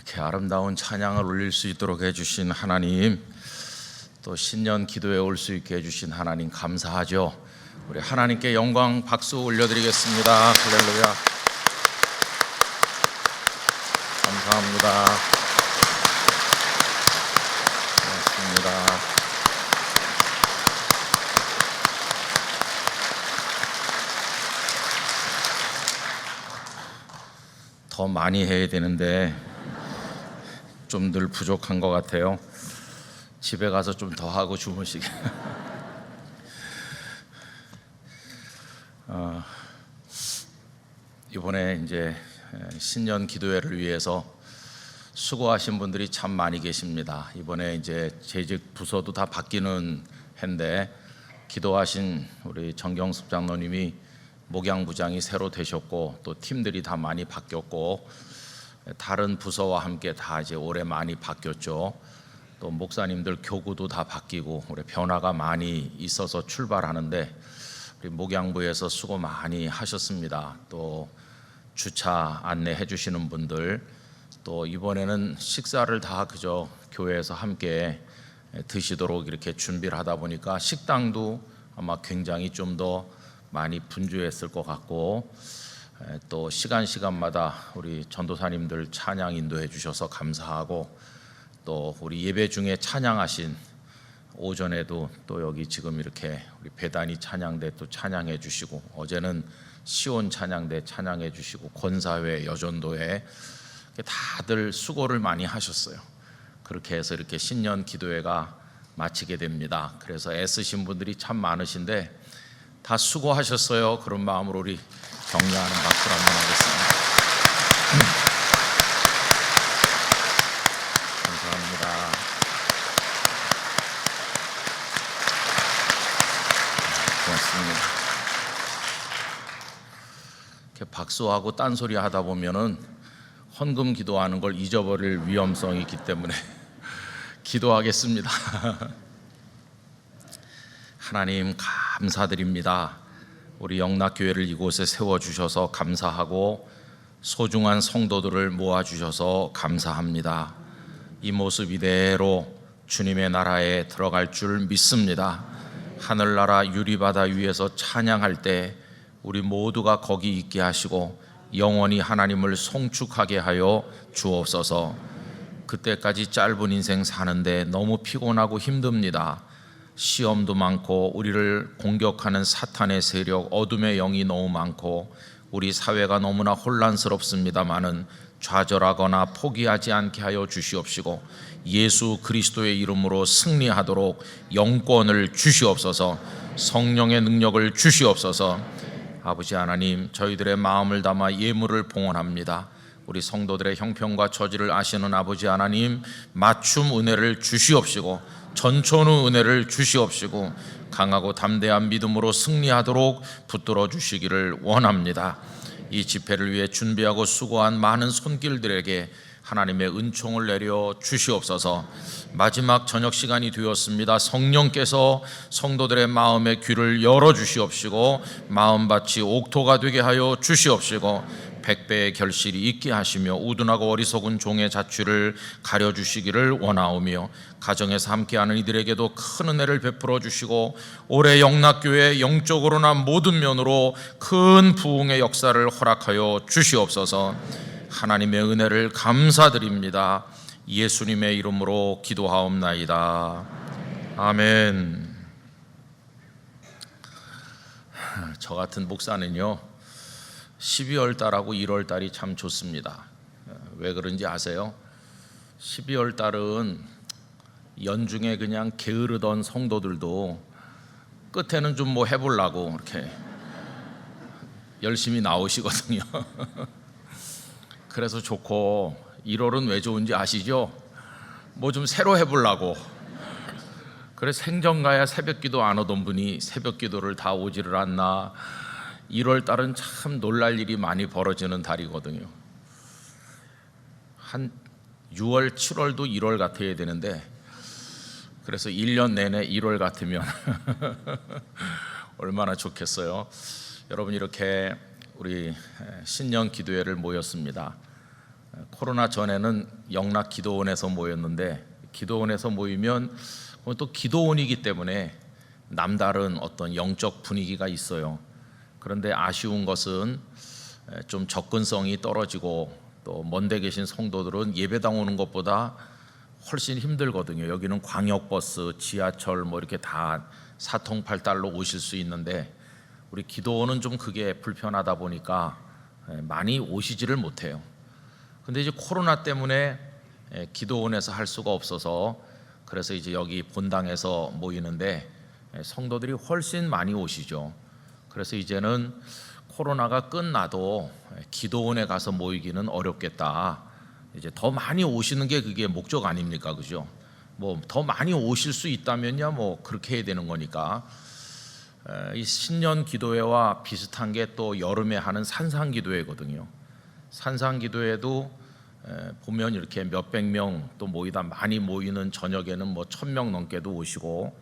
이렇게 아름다운 찬양을 올릴 수 있도록 해주신 하나님, 또 신년 기도에 올 수 있게 해주신 하나님 감사하죠. 우리 하나님께 영광 박수 올려드리겠습니다. 할렐루야. 감사합니다. 고맙습니다. 더 많이 해야 되는데 좀 늘 부족한 것 같아요. 집에 가서 좀 더 하고 주무시게. 이번에 이제 신년 기도회를 위해서 수고하신 분들이 참 많이 계십니다. 이번에 이제 재직 부서도 다 바뀌는 해인데 기도하신 우리 정경숙 장로님이 목양부장이 새로 되셨고, 또 팀들이 다 많이 바뀌었고, 다른 부서와 함께 다 이제 올해 많이 바뀌었죠. 또 목사님들 교구도 다 바뀌고 올해 변화가 많이 있어서 출발하는데, 우리 목양부에서 수고 많이 하셨습니다. 또 주차 안내해 주시는 분들, 또 이번에는 식사를 다 그저 교회에서 함께 드시도록 이렇게 준비를 하다 보니까 식당도 아마 굉장히 좀 더 많이 분주했을 것 같고, 또 시간마다 우리 전도사님들 찬양 인도해 주셔서 감사하고, 또 우리 예배 중에 찬양하신 오전에도 또 여기 지금 이렇게 우리 배단위 찬양대 또 찬양해 주시고, 어제는 시온 찬양대 찬양해 주시고, 권사회 여전도회 다들 수고를 많이 하셨어요. 그렇게 해서 이렇게 신년 기도회가 마치게 됩니다. 그래서 애쓰신 분들이 참 많으신데 다 수고하셨어요. 그런 마음으로 우리 격려하는 박수를 한번 하겠습니다. 감사합니다. 고맙습니다. 이렇게 박수하고 딴소리 하다 보면은 헌금 기도하는 걸 잊어버릴 위험성이 있기 때문에 기도하겠습니다. 하나님 감사드립니다. 우리 영락교회를 이곳에 세워주셔서 감사하고, 소중한 성도들을 모아주셔서 감사합니다. 이 모습 이대로 주님의 나라에 들어갈 줄 믿습니다. 하늘나라 유리바다 위에서 찬양할 때 우리 모두가 거기 있게 하시고 영원히 하나님을 송축하게 하여 주옵소서. 그때까지 짧은 인생 사는데 너무 피곤하고 힘듭니다. 시험도 많고 우리를 공격하는 사탄의 세력, 어둠의 영이 너무 많고 우리 사회가 너무나 혼란스럽습니다마는 좌절하거나 포기하지 않게 하여 주시옵시고, 예수 그리스도의 이름으로 승리하도록 영권을 주시옵소서. 성령의 능력을 주시옵소서. 아버지 하나님, 저희들의 마음을 담아 예물을 봉헌합니다. 우리 성도들의 형편과 처지를 아시는 아버지 하나님, 맞춤 은혜를 주시옵시고 전천후 은혜를 주시옵시고 강하고 담대한 믿음으로 승리하도록 붙들어 주시기를 원합니다. 이 집회를 위해 준비하고 수고한 많은 손길들에게 하나님의 은총을 내려 주시옵소서. 마지막 저녁 시간이 되었습니다. 성령께서 성도들의 마음의 귀를 열어 주시옵시고 마음밭이 옥토가 되게 하여 주시옵시고 백배의 결실이 있게 하시며 우둔하고 어리석은 종의 자취를 가려주시기를 원하오며, 가정에서 함께하는 이들에게도 큰 은혜를 베풀어 주시고 올해 영락교회 영적으로나 모든 면으로 큰 부흥의 역사를 허락하여 주시옵소서. 하나님의 은혜를 감사드립니다. 예수님의 이름으로 기도하옵나이다. 아멘. 저 같은 목사는요, 12월 달하고 1월 달이 참 좋습니다. 왜 그런지 아세요? 12월 달은 연중에 그냥 게으르던 성도들도 끝에는 좀 뭐 해보려고 이렇게 열심히 나오시거든요. 그래서 좋고, 1월은 왜 좋은지 아시죠? 뭐 좀 새로 해보려고. 그래서 생전가야 새벽기도 안 오던 분이 새벽기도를 다 오지를 않나. 1월 달은 참 놀랄 일이 많이 벌어지는 달이거든요. 한 6월, 7월도 1월 같아야 되는데, 그래서 1년 내내 1월 같으면 얼마나 좋겠어요. 여러분, 이렇게 우리 신년 기도회를 모였습니다. 코로나 전에는 영락 기도원에서 모였는데 기도원에서 모이면 또 기도원이기 때문에 남다른 어떤 영적 분위기가 있어요. 그런데 아쉬운 것은 좀 접근성이 떨어지고 또 먼데 계신 성도들은 예배당 오는 것보다 훨씬 힘들거든요. 여기는 광역버스, 지하철 뭐 이렇게 다 사통팔달로 오실 수 있는데 우리 기도원은 좀 그게 불편하다 보니까 많이 오시지를 못해요. 근데 이제 코로나 때문에 기도원에서 할 수가 없어서 그래서 이제 여기 본당에서 모이는데 성도들이 훨씬 많이 오시죠. 그래서 이제는 코로나가 끝나도 기도원에 가서 모이기는 어렵겠다. 이제 더 많이 오시는 게 그게 목적 아닙니까, 그죠? 뭐 더 많이 오실 수 있다면야 뭐 그렇게 해야 되는 거니까. 이 신년 기도회와 비슷한 게 또 여름에 하는 산상 기도회거든요. 산상 기도회도 보면 이렇게 몇백 명 또 모이다 많이 모이는 저녁에는 뭐 1,000명 넘게도 오시고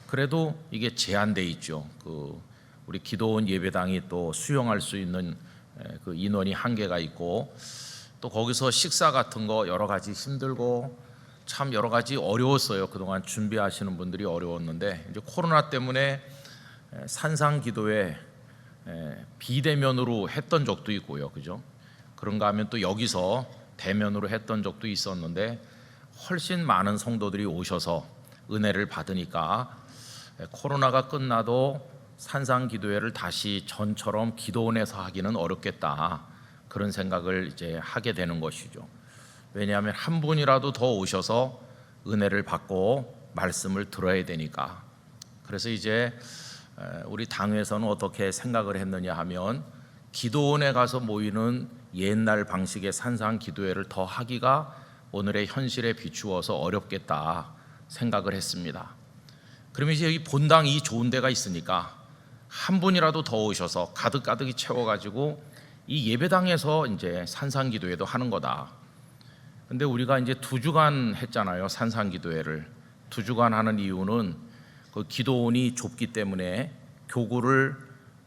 그래도 이게 제한돼 있죠. 우리 기도원 예배당이 또 수용할 수 있는 그 인원이 한계가 있고 또 거기서 식사 같은 거 여러 가지 힘들고 참 여러 가지 어려웠어요. 그동안 준비하시는 분들이 어려웠는데 이제 코로나 때문에 산상 기도회 비대면으로 했던 적도 있고요, 그죠? 그런가 하면 또 여기서 대면으로 했던 적도 있었는데 훨씬 많은 성도들이 오셔서 은혜를 받으니까 코로나가 끝나도 산상 기도회를 다시 전처럼 기도원에서 하기는 어렵겠다. 그런 생각을 이제 하게 되는 것이죠. 왜냐하면 한 분이라도 더 오셔서 은혜를 받고 말씀을 들어야 되니까. 그래서 이제 우리 당회에서는 어떻게 생각을 했느냐 하면 기도원에 가서 모이는 옛날 방식의 산상 기도회를 더 하기가 오늘의 현실에 비추어서 어렵겠다 생각을 했습니다. 그러면 이제 여기 본당 이 좋은 데가 있으니까 한 분이라도 더 오셔서 가득가득이 채워가지고 이 예배당에서 이제 산상 기도회도 하는 거다. 근데 우리가 이제 2주간 했잖아요. 산상 기도회를 2주간 하는 이유는 그 기도원이 좁기 때문에 교구를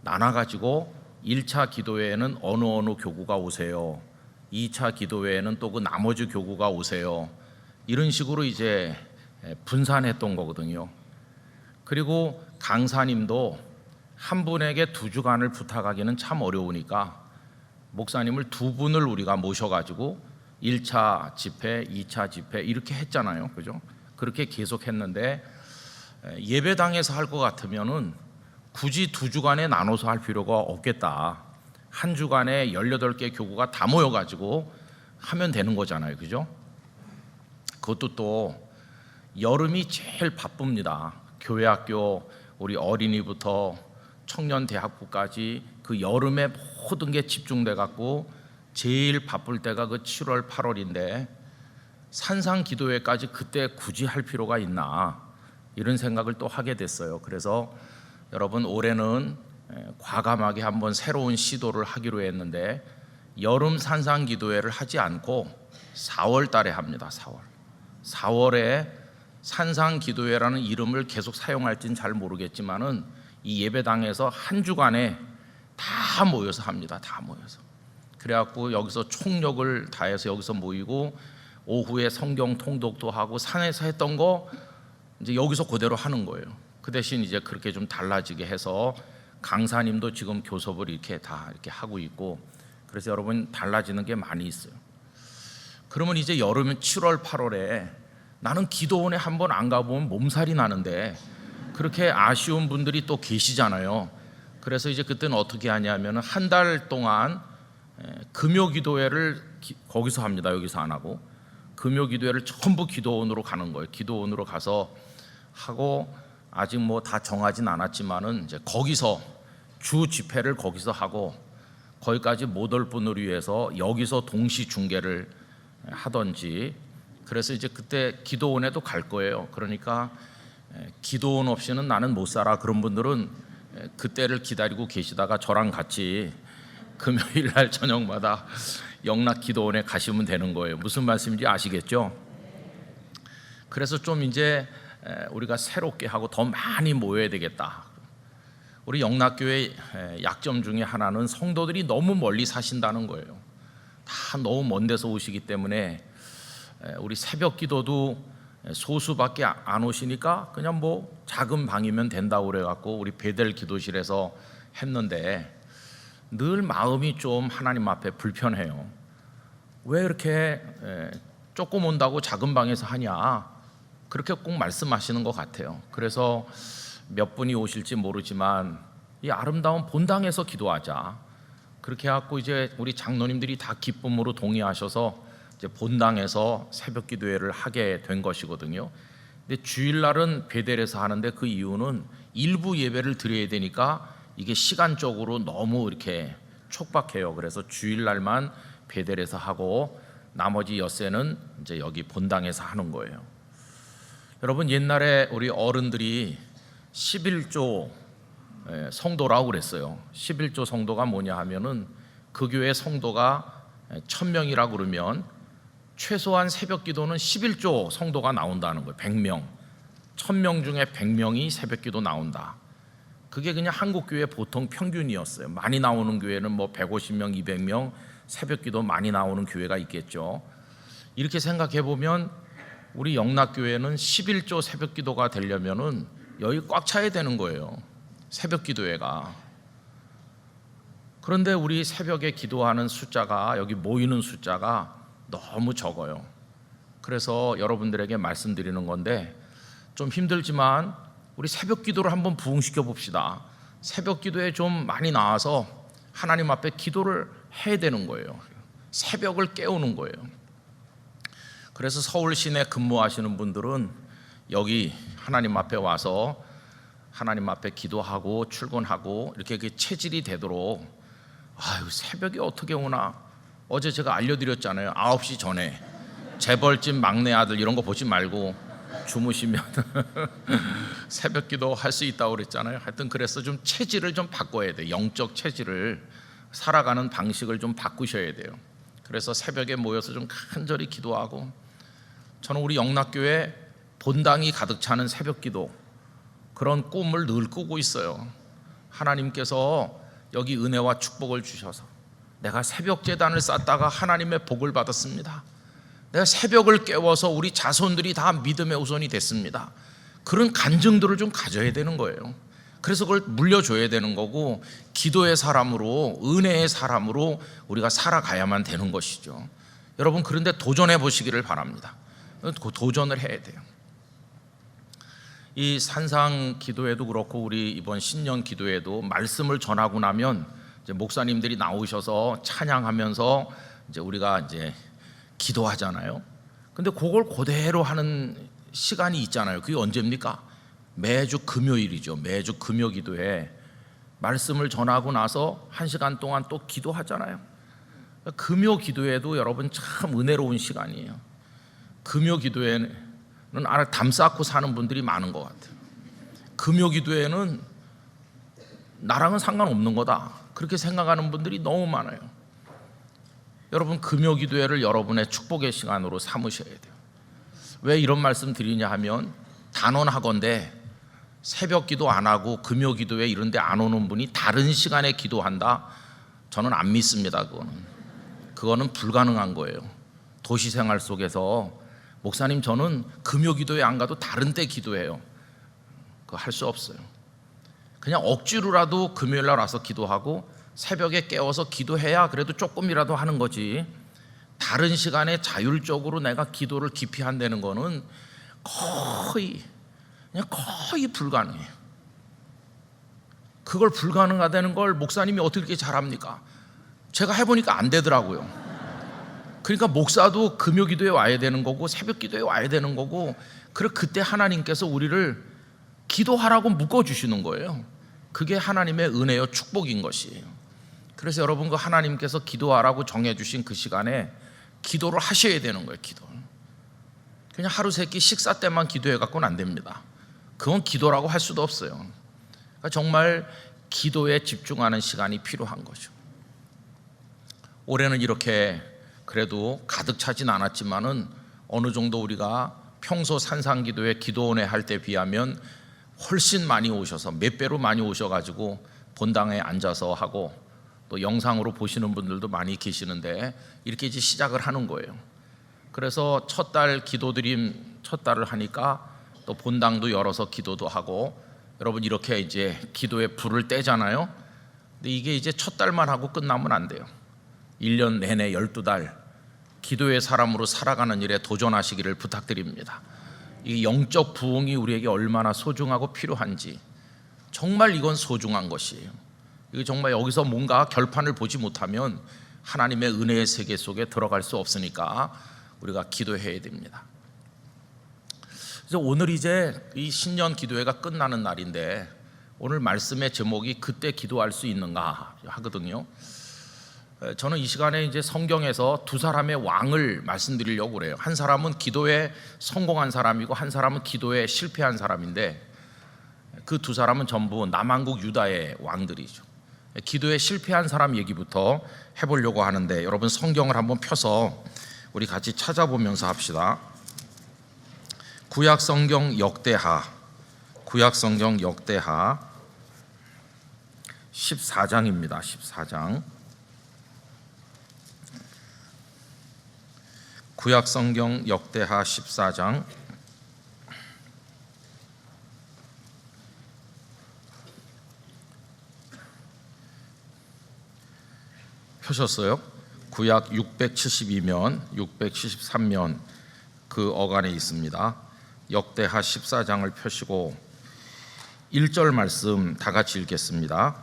나눠가지고 1차 기도회에는 어느 교구가 오세요. 2차 기도회에는 또 그 나머지 교구가 오세요. 이런 식으로 이제 분산했던 거거든요. 그리고 강사님도 한 분에게 2주간을 부탁하기는 참 어려우니까 목사님을 2분을 우리가 모셔가지고 1차 집회, 2차 집회 이렇게 했잖아요. 그죠? 그렇게 계속 했는데 예배당에서 할 것 같으면은 굳이 2주간에 나눠서 할 필요가 없겠다. 한 주간에 18개 교구가 다 모여가지고 하면 되는 거잖아요. 그죠? 그것도 또 여름이 제일 바쁩니다. 교회학교 우리 어린이부터 청년대학부까지 그 여름에 모든 게 집중돼 갖고 제일 바쁠 때가 그 7월 8월인데 산상 기도회까지 그때 굳이 할 필요가 있나 이런 생각을 또 하게 됐어요. 그래서 여러분 올해는 과감하게 한번 새로운 시도를 하기로 했는데 여름 산상 기도회를 하지 않고 4월 달에 합니다. 4월에 산상 기도회라는 이름을 계속 사용할지는 잘 모르겠지만은 이 예배당에서 한 주간에 다 모여서 합니다. 다 모여서. 그래갖고 여기서 총력을 다해서 여기서 모이고 오후에 성경 통독도 하고 산에서 했던 거 이제 여기서 그대로 하는 거예요. 그 대신 이제 그렇게 좀 달라지게 해서 강사님도 지금 교섭을 이렇게 다 이렇게 하고 있고 그래서 여러분 달라지는 게 많이 있어요. 그러면 이제 여름은 7월 8월에 나는 기도원에 한번 안 가보면 몸살이 나는데 그렇게 아쉬운 분들이 또 계시잖아요. 그래서 이제 그때는 어떻게 하냐면 한 달 동안 금요 기도회를 거기서 합니다. 여기서 안 하고 금요 기도회를 전부 기도원으로 가는 거예요. 기도원으로 가서 하고 아직 뭐 다 정하진 않았지만은 이제 거기서 주 집회를 거기서 하고 거기까지 못 올 분을 위해서 여기서 동시 중계를 하던지 그래서 이제 그때 기도원에도 갈 거예요. 그러니까 기도원 없이는 나는 못 살아. 그런 분들은 그때를 기다리고 계시다가 저랑 같이 금요일 날 저녁마다 영락 기도원에 가시면 되는 거예요. 무슨 말씀인지 아시겠죠? 그래서 좀 이제 우리가 새롭게 하고 더 많이 모여야 되겠다. 우리 영락교회 약점 중에 하나는 성도들이 너무 멀리 사신다는 거예요. 다 너무 먼 데서 오시기 때문에 우리 새벽 기도도 소수밖에 안 오시니까 그냥 뭐 작은 방이면 된다고 그래갖고 우리 베델 기도실에서 했는데 늘 마음이 좀 하나님 앞에 불편해요. 왜 이렇게 조금 온다고 작은 방에서 하냐, 그렇게 꼭 말씀하시는 것 같아요. 그래서 몇 분이 오실지 모르지만 이 아름다운 본당에서 기도하자, 그렇게 해갖고 이제 우리 장로님들이 다 기쁨으로 동의하셔서 이제 본당에서 새벽 기도회를 하게 된 것이거든요. 근데 주일날은 베델에서 하는데 그 이유는 일부 예배를 드려야 되니까 이게 시간적으로 너무 이렇게 촉박해요. 그래서 주일날만 베델에서 하고 나머지 엿새는 이제 여기 본당에서 하는 거예요. 여러분, 옛날에 우리 어른들이 11조 성도라고 그랬어요. 11조 성도가 뭐냐 하면은 그 교회 성도가 1000명이라고 그러면 최소한 새벽 기도는 11조 성도가 나온다는 거예요. 100명, 1000명 중에 100명이 새벽 기도 나온다. 그게 그냥 한국 교회 보통 평균이었어요. 많이 나오는 교회는 뭐 150명, 200명 새벽 기도 많이 나오는 교회가 있겠죠. 이렇게 생각해 보면 우리 영락교회는 11조 새벽 기도가 되려면은 여기 꽉 차야 되는 거예요, 새벽 기도회가. 그런데 우리 새벽에 기도하는 숫자가, 여기 모이는 숫자가 너무 적어요. 그래서 여러분들에게 말씀드리는 건데, 좀 힘들지만 우리 새벽 기도를 한번 부흥시켜 봅시다. 새벽 기도에 좀 많이 나와서 하나님 앞에 기도를 해야 되는 거예요. 새벽을 깨우는 거예요. 그래서 서울 시내 근무하시는 분들은 여기 하나님 앞에 와서 하나님 앞에 기도하고 출근하고 이렇게 체질이 되도록, 아유, 새벽에 어떻게 오나. 어제 제가 알려드렸잖아요. 9시 전에 재벌집 막내 아들 이런 거 보지 말고 주무시면 새벽 기도 할 수 있다고 그랬잖아요. 하여튼 그래서 좀 체질을 좀 바꿔야 돼요. 영적 체질을, 살아가는 방식을 좀 바꾸셔야 돼요. 그래서 새벽에 모여서 좀 간절히 기도하고, 저는 우리 영락교회 본당이 가득 차는 새벽 기도, 그런 꿈을 늘 꾸고 있어요. 하나님께서 여기 은혜와 축복을 주셔서 내가 새벽 제단을 쌓다가 하나님의 복을 받았습니다. 내가 새벽을 깨워서 우리 자손들이 다 믿음의 우선이 됐습니다. 그런 간증들을 좀 가져야 되는 거예요. 그래서 그걸 물려줘야 되는 거고, 기도의 사람으로, 은혜의 사람으로 우리가 살아가야만 되는 것이죠. 여러분, 그런데 도전해 보시기를 바랍니다. 도전을 해야 돼요. 이 산상 기도회도 그렇고 우리 이번 신년 기도회도 말씀을 전하고 나면 이제 목사님들이 나오셔서 찬양하면서 이제 우리가 이제 기도하잖아요. 근데 그걸 그대로 하는 시간이 있잖아요. 그게 언제입니까? 매주 금요일이죠. 매주 금요 기도회 말씀을 전하고 나서 1시간 동안 또 기도하잖아요. 금요 기도회도 여러분 참 은혜로운 시간이에요. 금요 기도회는 담 쌓고 사는 분들이 많은 것 같아요. 금요 기도회는 나랑은 상관없는 거다, 그렇게 생각하는 분들이 너무 많아요. 여러분, 금요 기도회를 여러분의 축복의 시간으로 삼으셔야 돼요. 왜 이런 말씀 드리냐 하면, 단언하건대 새벽 기도 안 하고 금요 기도회 이런 데 안 오는 분이 다른 시간에 기도한다? 저는 안 믿습니다. 그거는 불가능한 거예요. 도시 생활 속에서 목사님 저는 금요 기도회 안 가도 다른 때 기도해요. 그거 할 수 없어요. 그냥 억지로라도 금요일 날 와서 기도하고 새벽에 깨워서 기도해야 그래도 조금이라도 하는 거지, 다른 시간에 자율적으로 내가 기도를 깊이 한다는 거는 그냥 거의 불가능해요. 그걸 불가능하다는 걸 목사님이 어떻게 그렇게 잘합니까? 제가 해보니까 안 되더라고요. 그러니까 목사도 금요 기도에 와야 되는 거고 새벽 기도에 와야 되는 거고, 그리고 그때 하나님께서 우리를 기도하라고 묶어주시는 거예요. 그게 하나님의 은혜요 축복인 것이에요. 그래서 여러분, 그 하나님께서 기도하라고 정해주신 그 시간에 기도를 하셔야 되는 거예요. 기도를 그냥 하루 세끼 식사 때만 기도해 갖고는 안 됩니다. 그건 기도라고 할 수도 없어요. 그러니까 정말 기도에 집중하는 시간이 필요한 거죠. 올해는 이렇게 그래도 가득 차진 않았지만은 어느 정도 우리가 평소 산상기도회 기도원회 할 때 비하면 훨씬 많이 오셔서 몇 배로 많이 오셔가지고 본당에 앉아서 하고, 또 영상으로 보시는 분들도 많이 계시는데 이렇게 이제 시작을 하는 거예요. 그래서 첫 달 기도드림 첫 달을 하니까 또 본당도 열어서 기도도 하고, 여러분 이렇게 이제 기도에 불을 떼잖아요. 근데 이게 이제 첫 달만 하고 끝나면 안 돼요. 1년 내내 12달 기도의 사람으로 살아가는 일에 도전하시기를 부탁드립니다. 이 영적 부흥이 우리에게 얼마나 소중하고 필요한지, 정말 이건 소중한 것이에요. 이게 정말 여기서 뭔가 결판을 보지 못하면 하나님의 은혜의 세계 속에 들어갈 수 없으니까 우리가 기도해야 됩니다. 그래서 오늘 이제 이 신년 기도회가 끝나는 날인데, 오늘 말씀의 제목이 그때 기도할 수 있는가 하거든요. 저는 이 시간에 이제 성경에서 두 사람의 왕을 말씀드리려고 그래요. 한 사람은 기도에 성공한 사람이고 한 사람은 기도에 실패한 사람인데, 그 두 사람은 전부 남한국 유다의 왕들이죠. 기도에 실패한 사람 얘기부터 해보려고 하는데, 여러분 성경을 한번 펴서 우리 같이 찾아보면서 합시다. 구약성경 역대하 14장입니다. 14장. 구약성경 역대하 14장 펴셨어요? 구약 672면 673면 그 어간에 있습니다. 역대하 14장을 펴시고 1절 말씀 다 같이 읽겠습니다.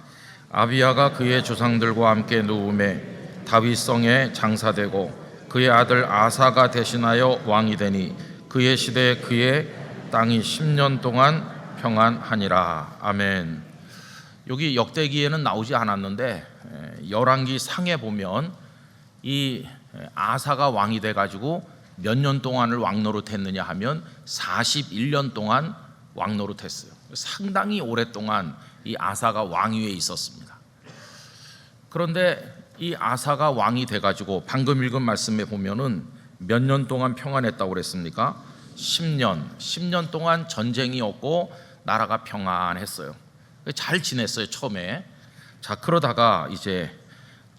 아비야가 그의 조상들과 함께 누움에 다윗성에 장사되고 그의 아들 아사가 대신하여 왕이 되니 그의 시대에 그의 땅이 10년 동안 평안하니라. 아멘. 여기 역대기에는 나오지 않았는데 열왕기 상에 보면 이 아사가 왕이 돼가지고 몇 년 동안을 왕노릇 했느냐 하면 41년 동안 왕노릇 했어요. 상당히 오랫동안 이 아사가 왕위에 있었습니다. 그런데 이 아사가 왕이 돼가지고 방금 읽은 말씀에 보면은 몇 년 동안 평안했다고 그랬습니까? 10년 동안 전쟁이 없고 나라가 평안했어요. 잘 지냈어요 처음에. 자, 그러다가 이제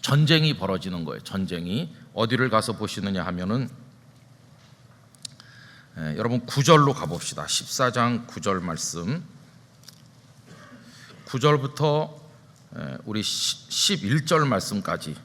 전쟁이 벌어지는 거예요. 전쟁이 어디를 가서 보시느냐 하면은 여러분 9절로 가봅시다. 14장 9절 말씀, 9절부터 우리 11절 말씀까지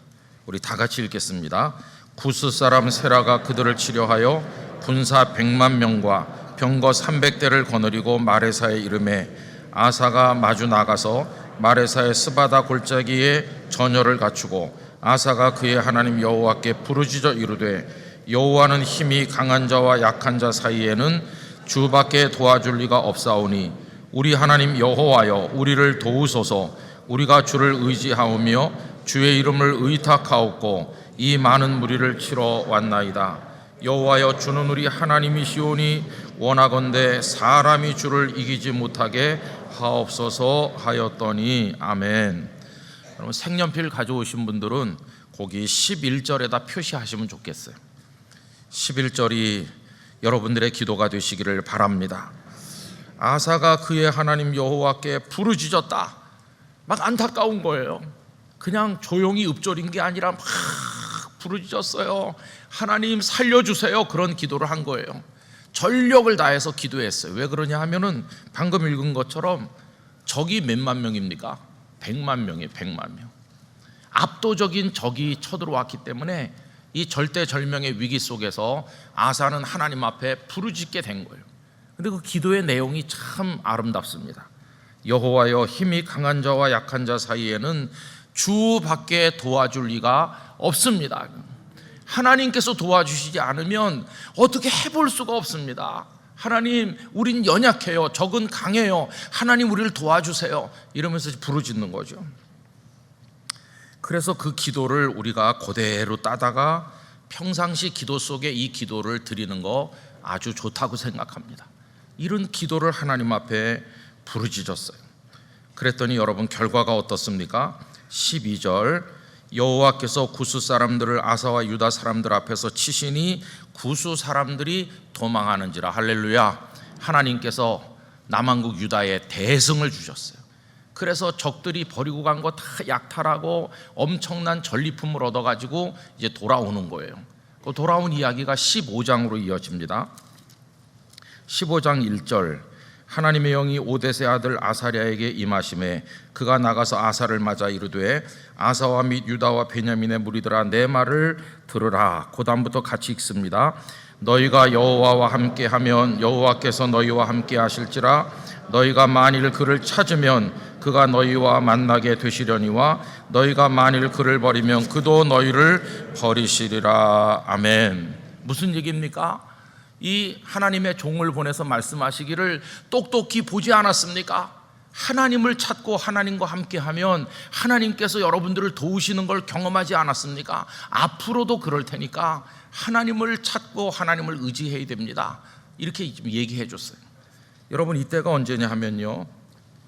우리 다 같이 읽겠습니다. 구스 사람 세라가 그들을 치려하여 군사 100만 명과 병거 300대를 거느리고 마레사에 이르매 아사가 마주 나가서 마레사의 스바다 골짜기에 전열을 갖추고 아사가 그의 하나님 여호와께 부르짖어 이르되 여호와는 힘이 강한 자와 약한 자 사이에는 주밖에 도와줄 리가 없사오니 우리 하나님 여호와여 우리를 도우소서. 우리가 주를 의지하오며 주의 이름을 의탁하옵고 이 많은 무리를 치러 왔나이다. 여호와여 주는 우리 하나님이시오니 원하건대 사람이 주를 이기지 못하게 하옵소서 하였더니. 아멘. 여러분 색연필 가져오신 분들은 거기 11절에다 표시하시면 좋겠어요. 11절이 여러분들의 기도가 되시기를 바랍니다. 아사가 그의 하나님 여호와께 부르짖었다. 막 안타까운 거예요. 그냥 조용히 읊조린 게 아니라 막 부르짖었어요. 하나님 살려주세요. 그런 기도를 한 거예요. 전력을 다해서 기도했어요. 왜 그러냐 하면은 방금 읽은 것처럼 적이 몇만 명입니까? 100만 명이에요. 100만 명. 압도적인 적이 쳐들어왔기 때문에 이 절대절명의 위기 속에서 아사는 하나님 앞에 부르짖게 된 거예요. 근데 그 기도의 내용이 참 아름답습니다. 여호와여 힘이 강한 자와 약한 자 사이에는 주밖에 도와줄 리가 없습니다. 하나님께서 도와주시지 않으면 어떻게 해볼 수가 없습니다. 하나님 우린 연약해요. 적은 강해요. 하나님 우리를 도와주세요. 이러면서 부르짖는 거죠. 그래서 그 기도를 우리가 그대로 따다가 평상시 기도 속에 이 기도를 드리는 거 아주 좋다고 생각합니다. 이런 기도를 하나님 앞에 부르짖었어요. 그랬더니 여러분 결과가 어떻습니까? 12절 여호와께서 구스 사람들을 아사와 유다 사람들 앞에서 치시니 구스 사람들이 도망하는지라. 할렐루야. 하나님께서 남한국 유다에 대승을 주셨어요. 그래서 적들이 버리고 간 거 다 약탈하고 엄청난 전리품을 얻어가지고 이제 돌아오는 거예요. 그 돌아온 이야기가 15장으로 이어집니다. 15장 1절, 하나님의 영이 오뎃의 아들 아사랴에게 임하심에 그가 나가서 아사를 맞아 이르되 아사와 및 유다와 베냐민의 무리들아 내 말을 들으라. 그 다음부터 같이 읽습니다. 너희가 여호와와 함께하면 여호와께서 너희와 함께 하실지라. 너희가 만일 그를 찾으면 그가 너희와 만나게 되시려니와 너희가 만일 그를 버리면 그도 너희를 버리시리라. 아멘. 무슨 얘기입니까? 이 하나님의 종을 보내서 말씀하시기를 똑똑히 보지 않았습니까? 하나님을 찾고 하나님과 함께하면 하나님께서 여러분들을 도우시는 걸 경험하지 않았습니까? 앞으로도 그럴 테니까 하나님을 찾고 하나님을 의지해야 됩니다. 이렇게 얘기해 줬어요. 여러분, 이때가 언제냐 하면요,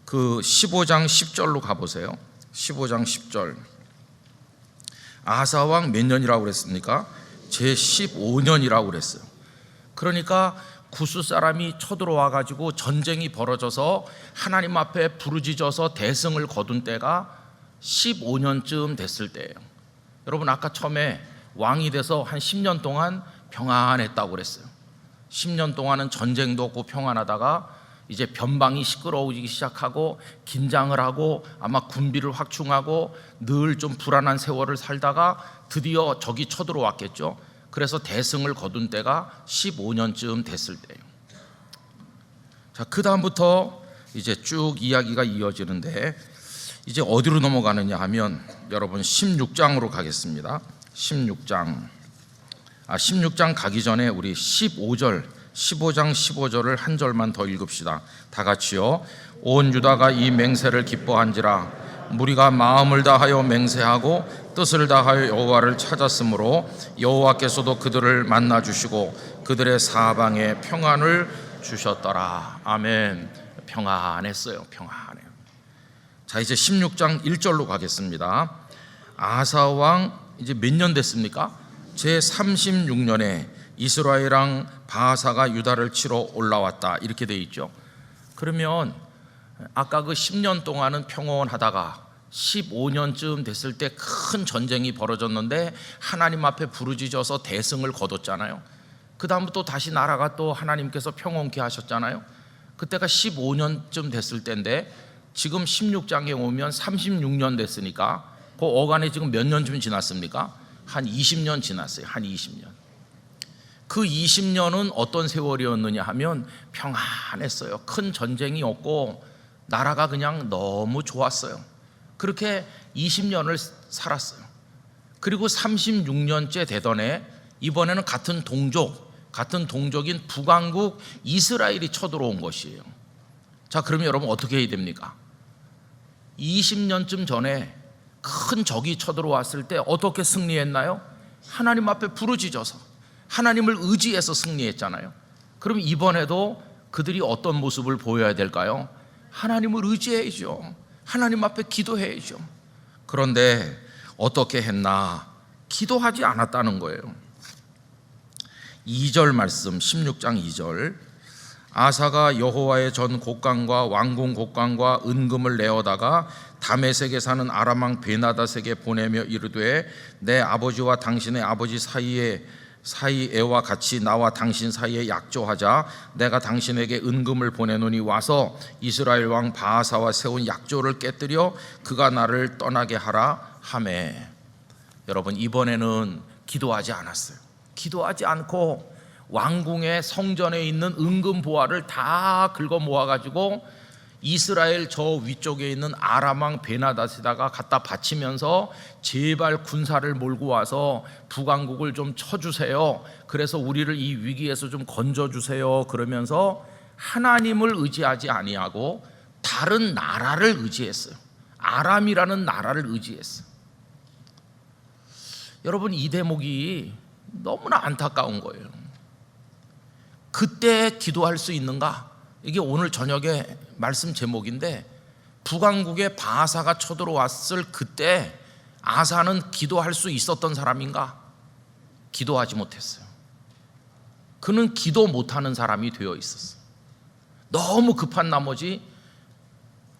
그 15장 10절로 가보세요. 15장 10절, 아사왕 몇 년이라고 그랬습니까? 제 15년이라고 그랬어요. 그러니까 구스 사람이 쳐들어와 가지고 전쟁이 벌어져서 하나님 앞에 부르짖어서 대승을 거둔 때가 15년쯤 됐을 때예요. 여러분, 아까 처음에 왕이 돼서 한 10년 동안 평안했다고 그랬어요. 10년 동안은 전쟁도 없고 평안하다가 이제 변방이 시끄러워지기 시작하고 긴장을 하고 아마 군비를 확충하고 늘 좀 불안한 세월을 살다가 드디어 적이 쳐들어왔겠죠. 그래서 대승을 거둔 때가 15년쯤 됐을 때예요. 자, 그 다음부터 이제 쭉 이야기가 이어지는데 이제 어디로 넘어가느냐 하면 여러분 16장으로 가겠습니다. 16장 가기 전에 우리 15장 15절을 한 절만 더 읽읍시다. 다 같이요. 온 유다가 이 맹세를 기뻐한지라. 무리가 마음을 다하여 맹세하고 뜻을 다하여 여호와를 찾았으므로 여호와께서도 그들을 만나 주시고 그들의 사방에 평안을 주셨더라. 아멘. 평안했어요. 평안해요. 자, 이제 16장 1절로 가겠습니다. 아사 왕 이제 몇 년 됐습니까? 제 36년에 이스라엘 왕 바하사가 유다를 치러 올라왔다, 이렇게 돼 있죠. 그러면 아까 그 10년 동안은 평온하다가 15년쯤 됐을 때 큰 전쟁이 벌어졌는데 하나님 앞에 부르짖어서 대승을 거뒀잖아요. 그 다음부터 다시 나라가 또 하나님께서 평온케 하셨잖아요. 그때가 15년쯤 됐을 때인데 지금 16장에 오면 36년 됐으니까 그 어간에 지금 몇 년쯤 지났습니까? 한 20년 지났어요. 한 20년. 그 20년은 어떤 세월이었느냐 하면 평안했어요. 큰 전쟁이 없고 나라가 그냥 너무 좋았어요. 그렇게 20년을 살았어요. 그리고 36년째 되던 해 이번에는 같은 동족인 북왕국 이스라엘이 쳐들어온 것이에요. 자, 그러면 여러분 어떻게 해야 됩니까? 20년쯤 전에 큰 적이 쳐들어왔을 때 어떻게 승리했나요? 하나님 앞에 부르짖어서 하나님을 의지해서 승리했잖아요. 그럼 이번에도 그들이 어떤 모습을 보여야 될까요? 하나님을 의지해야죠. 하나님 앞에 기도해야죠. 그런데 어떻게 했나? 기도하지 않았다는 거예요. 2절 말씀, 16장 2절, 아사가 여호와의 전 곡간과 왕궁 곡간과 은금을 내어다가 다메섹에 사는 아람 왕 베나닷에게 보내며 이르되 내 아버지와 당신의 아버지 사이에와 같이 나와 당신 사이에 약조하자. 내가 당신에게 은금을 보내노니 와서 이스라엘 왕 바하사와 세운 약조를 깨뜨려 그가 나를 떠나게 하라 하매. 여러분, 이번에는 기도하지 않았어요. 기도하지 않고 왕궁의 성전에 있는 은금 보화를 다 긁어 모아가지고 이스라엘 저 위쪽에 있는 아람 왕 베나닷에다가 갖다 바치면서 제발 군사를 몰고 와서 북왕국을 좀 쳐주세요. 그래서 우리를 이 위기에서 좀 건져주세요. 그러면서 하나님을 의지하지 아니하고 다른 나라를 의지했어요. 아람이라는 나라를 의지했어요. 여러분, 이 대목이 너무나 안타까운 거예요. 그때 기도할 수 있는가? 이게 오늘 저녁에 말씀 제목인데, 북왕국에 바하사가 쳐들어왔을 그때 아사는 기도할 수 있었던 사람인가? 기도하지 못했어요. 그는 기도 못하는 사람이 되어 있었어요. 너무 급한 나머지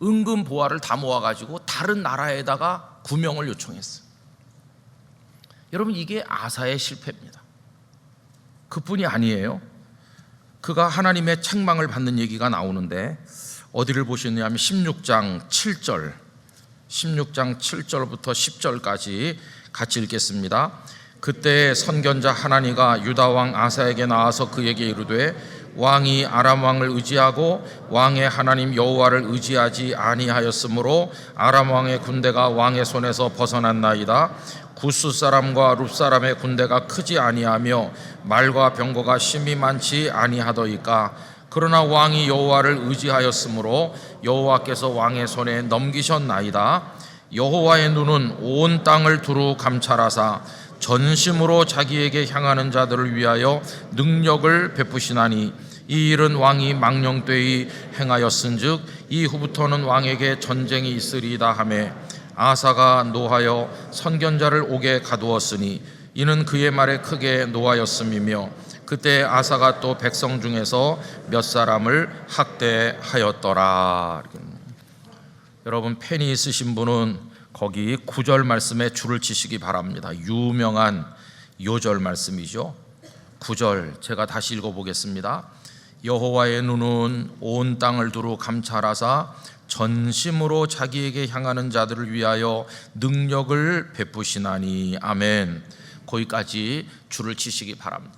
은근 보화를 다 모아가지고 다른 나라에다가 구명을 요청했어요. 여러분, 이게 아사의 실패입니다. 그뿐이 아니에요. 그가 하나님의 책망을 받는 얘기가 나오는데 어디를 보시느냐면 16장 7절 16장 7절부터 10절까지 같이 읽겠습니다. 그때 선견자 하나니가 유다 왕 아사에게 나와서 그에게 이르되 왕이 아람 왕을 의지하고 왕의 하나님 여호와를 의지하지 아니하였으므로 아람 왕의 군대가 왕의 손에서 벗어났나이다. 구스 사람과 룹 사람의 군대가 크지 아니하며 말과 병거가 심히 많지 아니하더이까. 그러나 왕이 여호와를 의지하였으므로 여호와께서 왕의 손에 넘기셨나이다. 여호와의 눈은 온 땅을 두루 감찰하사 전심으로 자기에게 향하는 자들을 위하여 능력을 베푸시나니 이 일은 왕이 망령되이 행하였은즉 이후부터는 왕에게 전쟁이 있으리이다 하매 아사가 노하여 선견자를 옥에 가두었으니 이는 그의 말에 크게 노하였음이며 그때 아사가 또 백성 중에서 몇 사람을 학대하였더라. 여러분, 펜이 있으신 분은 거기 9절 말씀에 줄을 치시기 바랍니다. 유명한 요절 말씀이죠. 9절 제가 다시 읽어보겠습니다. 여호와의 눈은 온 땅을 두루 감찰하사 전심으로 자기에게 향하는 자들을 위하여 능력을 베푸시나니. 아멘. 거기까지 줄을 치시기 바랍니다.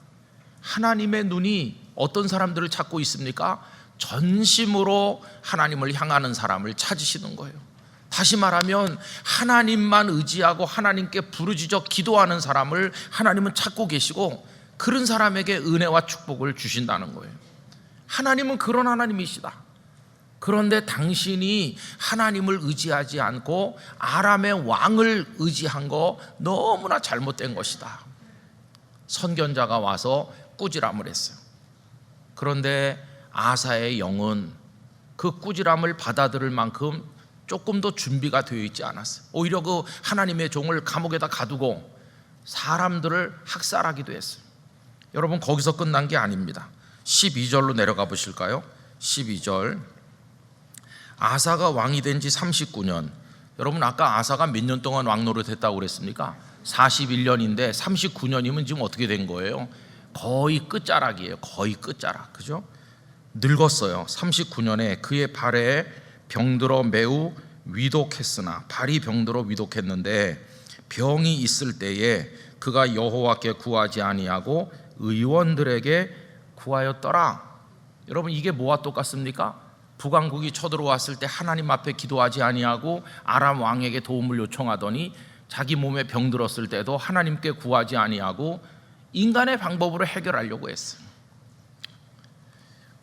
하나님의 눈이 어떤 사람들을 찾고 있습니까? 전심으로 하나님을 향하는 사람을 찾으시는 거예요. 다시 말하면 하나님만 의지하고 하나님께 부르짖어 기도하는 사람을 하나님은 찾고 계시고 그런 사람에게 은혜와 축복을 주신다는 거예요. 하나님은 그런 하나님이시다. 그런데 당신이 하나님을 의지하지 않고 아람의 왕을 의지한 거 너무나 잘못된 것이다. 선견자가 와서 꾸지람을 했어요. 그런데 아사의 영은 그 꾸지람을 받아들일 만큼 조금 더 준비가 되어 있지 않았어요. 오히려 그 하나님의 종을 감옥에다 가두고 사람들을 학살하기도 했어요. 여러분, 거기서 끝난 게 아닙니다. 12절로 내려가 보실까요? 12절. 아사가 왕이 된 지 39년. 여러분, 아까 아사가 몇 년 동안 왕 노릇했다고 그랬습니까? 41년인데 39년이면 지금 어떻게 된 거예요? 거의 끝자락이에요. 거의 끝자락. 그죠? 늙었어요. 39년에 그의 발에 병들어 매우 위독했으나, 발이 병들어 위독했는데 병이 있을 때에 그가 여호와께 구하지 아니하고 의원들에게 구하였더라. 여러분, 이게 뭐와 똑같습니까? 북왕국이 쳐들어왔을 때 하나님 앞에 기도하지 아니하고 아람 왕에게 도움을 요청하더니 자기 몸에 병들었을 때도 하나님께 구하지 아니하고 인간의 방법으로 해결하려고 했어요.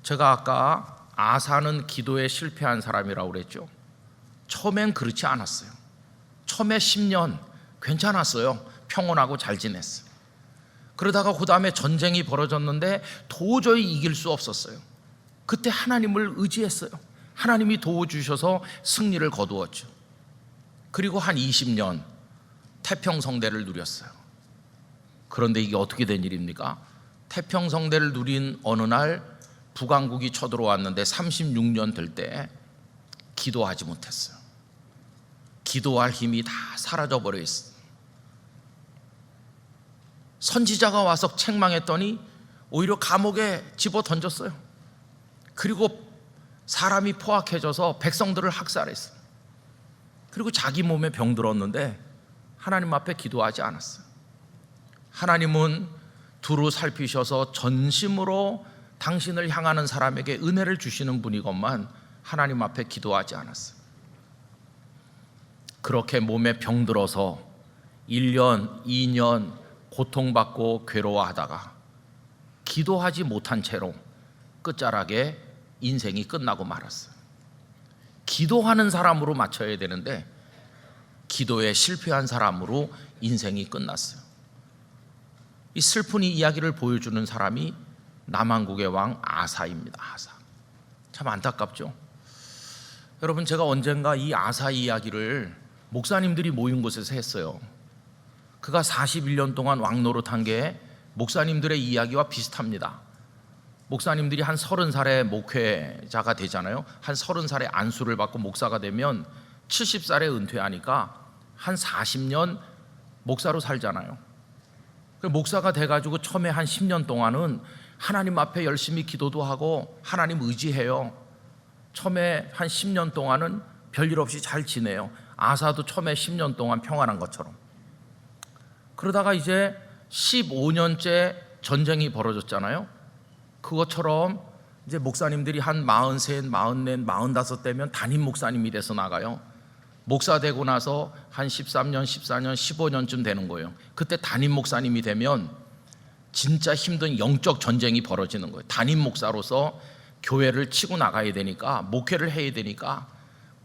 제가 아까 아사는 기도에 실패한 사람이라고 그랬죠. 처음엔 그렇지 않았어요. 처음에 10년 괜찮았어요. 평온하고 잘 지냈어요. 그러다가 그 다음에 전쟁이 벌어졌는데 도저히 이길 수 없었어요. 그때 하나님을 의지했어요. 하나님이 도와주셔서 승리를 거두었죠. 그리고 한 20년 태평성대를 누렸어요. 그런데 이게 어떻게 된 일입니까? 태평성대를 누린 어느 날 북왕국이 쳐들어왔는데 36년 될 때 기도하지 못했어요. 기도할 힘이 다 사라져버려 있어요. 선지자가 와서 책망했더니 오히려 감옥에 집어 던졌어요. 그리고 사람이 포악해져서 백성들을 학살했어요. 그리고 자기 몸에 병들었는데 하나님 앞에 기도하지 않았어요. 하나님은 두루 살피셔서 전심으로 당신을 향하는 사람에게 은혜를 주시는 분이건만 하나님 앞에 기도하지 않았어요. 그렇게 몸에 병들어서 1년, 2년 고통받고 괴로워하다가 기도하지 못한 채로 끝자락에 인생이 끝나고 말았어요. 기도하는 사람으로 맞춰야 되는데 기도에 실패한 사람으로 인생이 끝났어요. 이 슬픈 이 이야기를 보여주는 사람이 남한국의 왕 아사입니다. 아사. 참 안타깝죠. 여러분, 제가 언젠가 이 아사 이야기를 목사님들이 모인 곳에서 했어요. 그가 41년 동안 왕 노릇한 게 목사님들의 이야기와 비슷합니다. 목사님들이 한 30살에 목회자가 되잖아요. 한 30살에 안수를 받고 목사가 되면 70살에 은퇴하니까 한 40년 목사로 살잖아요. 목사가 돼가지고 처음에 한 10년 동안은 하나님 앞에 열심히 기도도 하고 하나님 의지해요. 처음에 한 10년 동안은 별일 없이 잘 지내요. 아사도 처음에 10년 동안 평안한 것처럼. 그러다가 이제 15년째 전쟁이 벌어졌잖아요. 그것처럼 이제 목사님들이 한 43, 44, 45되면 담임 목사님이 돼서 나가요. 목사 되고 나서 한 13년, 14년, 15년쯤 되는 거예요. 그때 담임 목사님이 되면 진짜 힘든 영적 전쟁이 벌어지는 거예요. 담임 목사로서 교회를 치고 나가야 되니까, 목회를 해야 되니까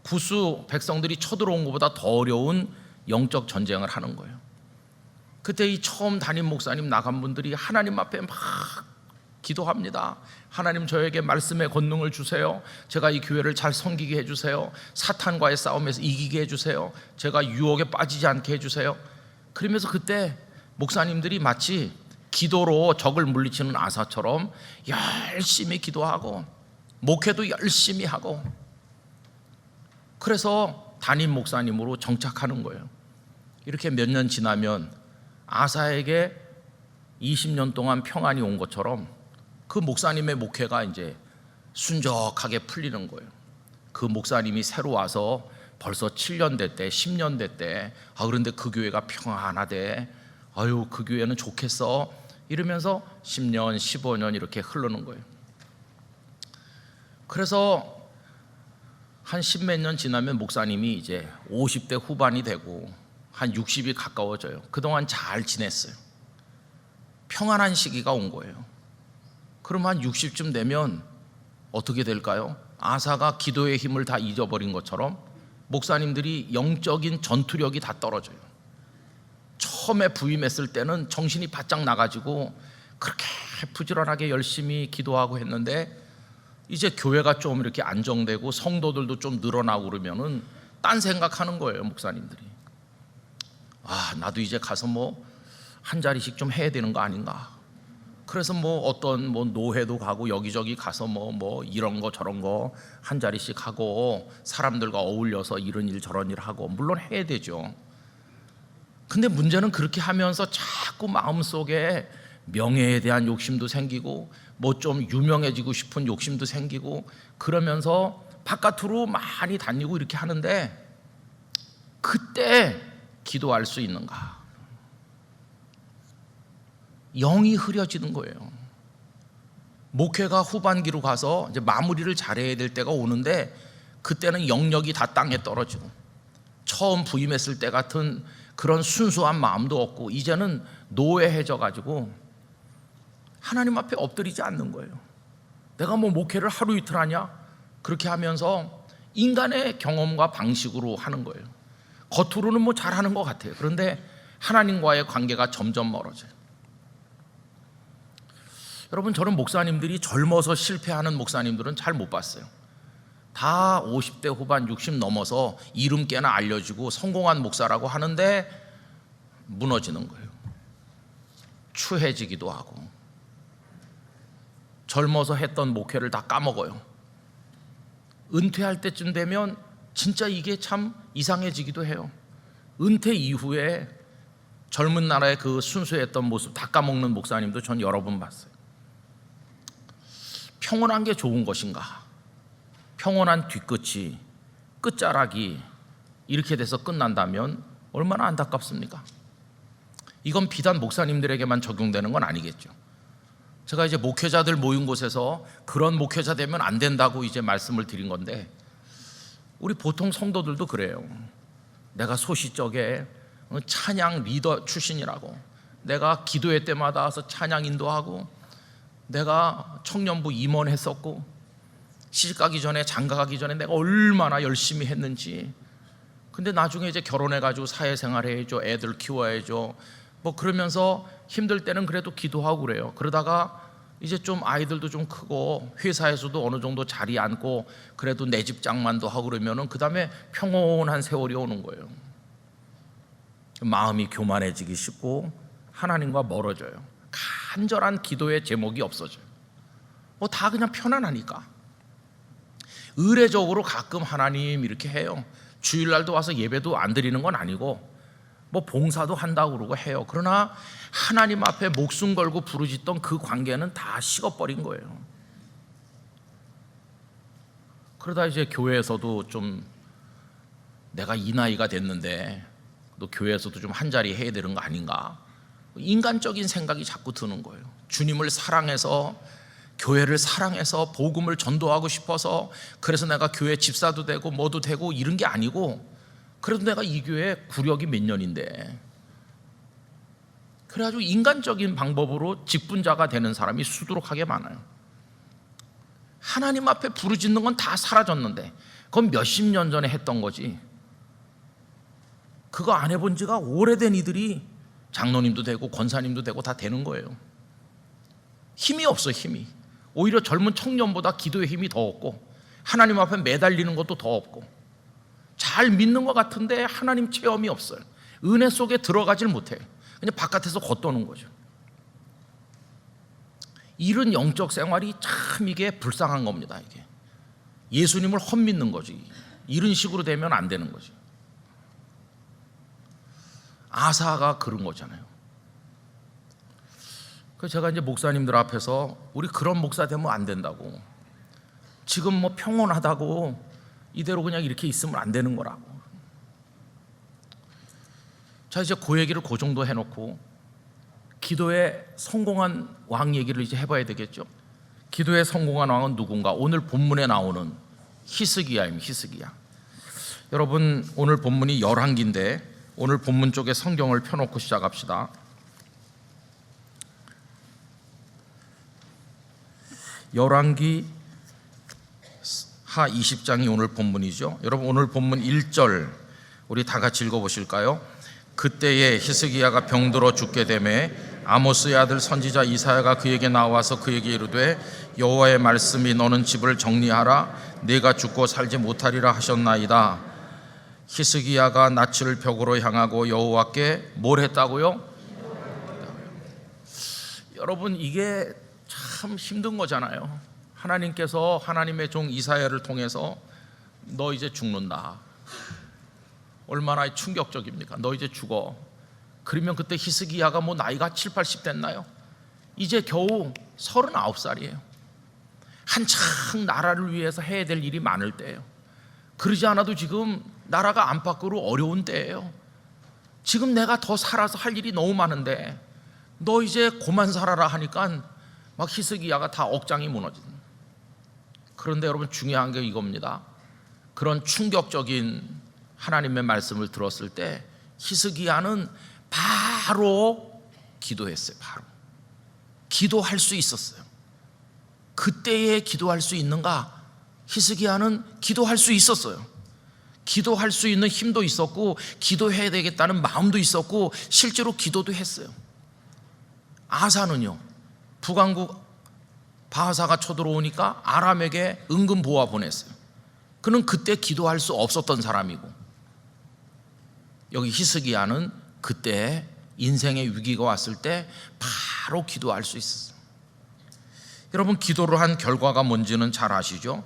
구수 백성들이 쳐들어온 것보다 더 어려운 영적 전쟁을 하는 거예요. 그때 이 처음 담임 목사님 나간 분들이 하나님 앞에 막 기도합니다. 하나님, 저에게 말씀의 권능을 주세요. 제가 이 교회를 잘 섬기게 해주세요. 사탄과의 싸움에서 이기게 해주세요. 제가 유혹에 빠지지 않게 해주세요. 그러면서 그때 목사님들이 마치 기도로 적을 물리치는 아사처럼 열심히 기도하고 목회도 열심히 하고, 그래서 담임 목사님으로 정착하는 거예요. 이렇게 몇 년 지나면 아사에게 20년 동안 평안이 온 것처럼 그 목사님의 목회가 이제 순적하게 풀리는 거예요. 그 목사님이 새로 와서 벌써 7년 됐대, 10년 됐대. 그런데 그 교회가 평안하대. 아유, 그 교회는 좋겠어. 이러면서 10년, 15년 이렇게 흐르는 거예요. 그래서 한 10몇 년 지나면 목사님이 이제 50대 후반이 되고 한 60이 가까워져요. 그동안 잘 지냈어요. 평안한 시기가 온 거예요. 그럼 한 60쯤 되면 어떻게 될까요? 아사가 기도의 힘을 다 잊어버린 것처럼 목사님들이 영적인 전투력이 다 떨어져요. 처음에 부임했을 때는 정신이 바짝 나가지고 그렇게 부지런하게 열심히 기도하고 했는데, 이제 교회가 좀 이렇게 안정되고 성도들도 좀 늘어나고 그러면은 딴 생각하는 거예요, 목사님들이. 나도 이제 가서 뭐 한 자리씩 좀 해야 되는 거 아닌가. 그래서 뭐 어떤 뭐 노회도 가고 여기저기 가서 뭐 이런 거 저런 거 한 자리씩 하고 사람들과 어울려서 이런 일 저런 일 하고, 물론 해야 되죠. 근데 문제는 그렇게 하면서 자꾸 마음속에 명예에 대한 욕심도 생기고 뭐 좀 유명해지고 싶은 욕심도 생기고, 그러면서 바깥으로 많이 다니고 이렇게 하는데, 그때 기도할 수 있는가? 영이 흐려지는 거예요. 목회가 후반기로 가서 이제 마무리를 잘해야 될 때가 오는데, 그때는 영역이 다 땅에 떨어지고 처음 부임했을 때 같은 그런 순수한 마음도 없고, 이제는 노예해져 가지고 하나님 앞에 엎드리지 않는 거예요. 내가 뭐 목회를 하루 이틀 하냐? 그렇게 하면서 인간의 경험과 방식으로 하는 거예요. 겉으로는 뭐 잘하는 것 같아요. 그런데 하나님과의 관계가 점점 멀어져요. 여러분, 저는 목사님들이 젊어서 실패하는 목사님들은 잘 못 봤어요. 다 50대 후반 60 넘어서 이름 꽤나 알려지고 성공한 목사라고 하는데 무너지는 거예요. 추해지기도 하고 젊어서 했던 목회를 다 까먹어요. 은퇴할 때쯤 되면 진짜 이게 참 이상해지기도 해요. 은퇴 이후에 젊은 나라의 그 순수했던 모습 다 까먹는 목사님도 전 여러 번 봤어요. 평온한 게 좋은 것인가? 평온한 뒤끝이, 끝자락이 이렇게 돼서 끝난다면 얼마나 안타깝습니까? 이건 비단 목사님들에게만 적용되는 건 아니겠죠. 제가 이제 목회자들 모인 곳에서 그런 목회자 되면 안 된다고 이제 말씀을 드린 건데, 우리 보통 성도들도 그래요. 내가 소시적에 찬양 리더 출신이라고, 내가 기도회 때마다 와서 찬양 인도하고, 내가 청년부 임원했었고, 시집가기 전에 장가가기 전에 내가 얼마나 열심히 했는지. 근데 나중에 이제 결혼해가지고 사회생활 해야죠, 애들 키워야죠, 뭐 그러면서 힘들 때는 그래도 기도하고 그래요. 그러다가 이제 좀 아이들도 좀 크고 회사에서도 어느 정도 자리 앉고 그래도 내 집장만도 하고 그러면은 그 다음에 평온한 세월이 오는 거예요. 마음이 교만해지기 쉽고 하나님과 멀어져요. 간절한 기도의 제목이 없어져요. 뭐 다 그냥 편안하니까. 의례적으로 가끔 하나님 이렇게 해요. 주일날도 와서 예배도 안 드리는 건 아니고 뭐 봉사도 한다고 그러고 해요. 그러나 하나님 앞에 목숨 걸고 부르짖던 그 관계는 다 식어버린 거예요. 그러다 이제 교회에서도 좀 내가 이 나이가 됐는데 너 교회에서도 좀 한 자리 해야 되는 거 아닌가, 인간적인 생각이 자꾸 드는 거예요. 주님을 사랑해서, 교회를 사랑해서 복음을 전도하고 싶어서 그래서 내가 교회 집사도 되고 뭐도 되고 이런 게 아니고, 그래도 내가 이 교회 구력이 몇 년인데, 그래가지고 인간적인 방법으로 직분자가 되는 사람이 수두룩하게 많아요. 하나님 앞에 부르짖는 건 다 사라졌는데 그건 몇십 년 전에 했던 거지, 그거 안 해본 지가 오래된 이들이 장로님도 되고 권사님도 되고 다 되는 거예요. 힘이 없어, 힘이. 오히려 젊은 청년보다 기도의 힘이 더 없고 하나님 앞에 매달리는 것도 더 없고, 잘 믿는 것 같은데 하나님 체험이 없어요. 은혜 속에 들어가질 못해요. 그냥 바깥에서 겉도는 거죠. 이런 영적 생활이 참 이게 불쌍한 겁니다. 이게 예수님을 헛믿는 거지. 이런 식으로 되면 안 되는 거죠. 아사가 그런 거잖아요. 그래서 제가 이제 목사님들 앞에서 우리 그런 목사 되면 안 된다고, 지금 뭐 평온하다고 이대로 그냥 이렇게 있으면 안 되는 거라고. 자, 이제 그 얘기를 그 정도 해놓고 기도에 성공한 왕 얘기를 이제 해봐야 되겠죠. 기도에 성공한 왕은 누군가? 오늘 본문에 나오는 히스기야입니다. 히스기야. 여러분, 오늘 본문이 열왕기인데 오늘 본문 쪽에 성경을 펴놓고 시작합시다. 열왕기 하 20장이 오늘 본문이죠. 여러분, 오늘 본문 1절 우리 다 같이 읽어보실까요? 그때에 히스기야가 병들어 죽게 되매 아모스의 아들 선지자 이사야가 그에게 나와서 그에게 이르되 여호와의 말씀이 너는 집을 정리하라, 네가 죽고 살지 못하리라 하셨나이다. 히스기야가 낯을 벽으로 향하고 여호와께 뭘 했다고요? 여러분, 이게 참 힘든 거잖아요. 하나님께서 하나님의 종 이사야를 통해서 너 이제 죽는다. 얼마나 충격적입니까? 너 이제 죽어. 그러면 그때 히스기야가 뭐 나이가 7, 80 됐나요? 이제 겨우 39살이에요. 한창 나라를 위해서 해야 될 일이 많을 때예요. 그러지 않아도 지금 나라가 안팎으로 어려운 때예요. 지금 내가 더 살아서 할 일이 너무 많은데 너 이제 그만 살아라 하니까 막 히스기야가 다 억장이 무너지는. 그런데 여러분, 중요한 게 이겁니다. 그런 충격적인 하나님의 말씀을 들었을 때 히스기야는 바로 기도했어요. 바로 기도할 수 있었어요. 그때에 기도할 수 있는가? 히스기야는 기도할 수 있었어요. 기도할 수 있는 힘도 있었고 기도해야 되겠다는 마음도 있었고 실제로 기도도 했어요. 아사는요, 북왕국 바하사가 쳐들어오니까 아람에게 은근 보아 보냈어요. 그는 그때 기도할 수 없었던 사람이고, 여기 히스기야는 그때 인생의 위기가 왔을 때 바로 기도할 수 있었어요. 여러분, 기도를 한 결과가 뭔지는 잘 아시죠?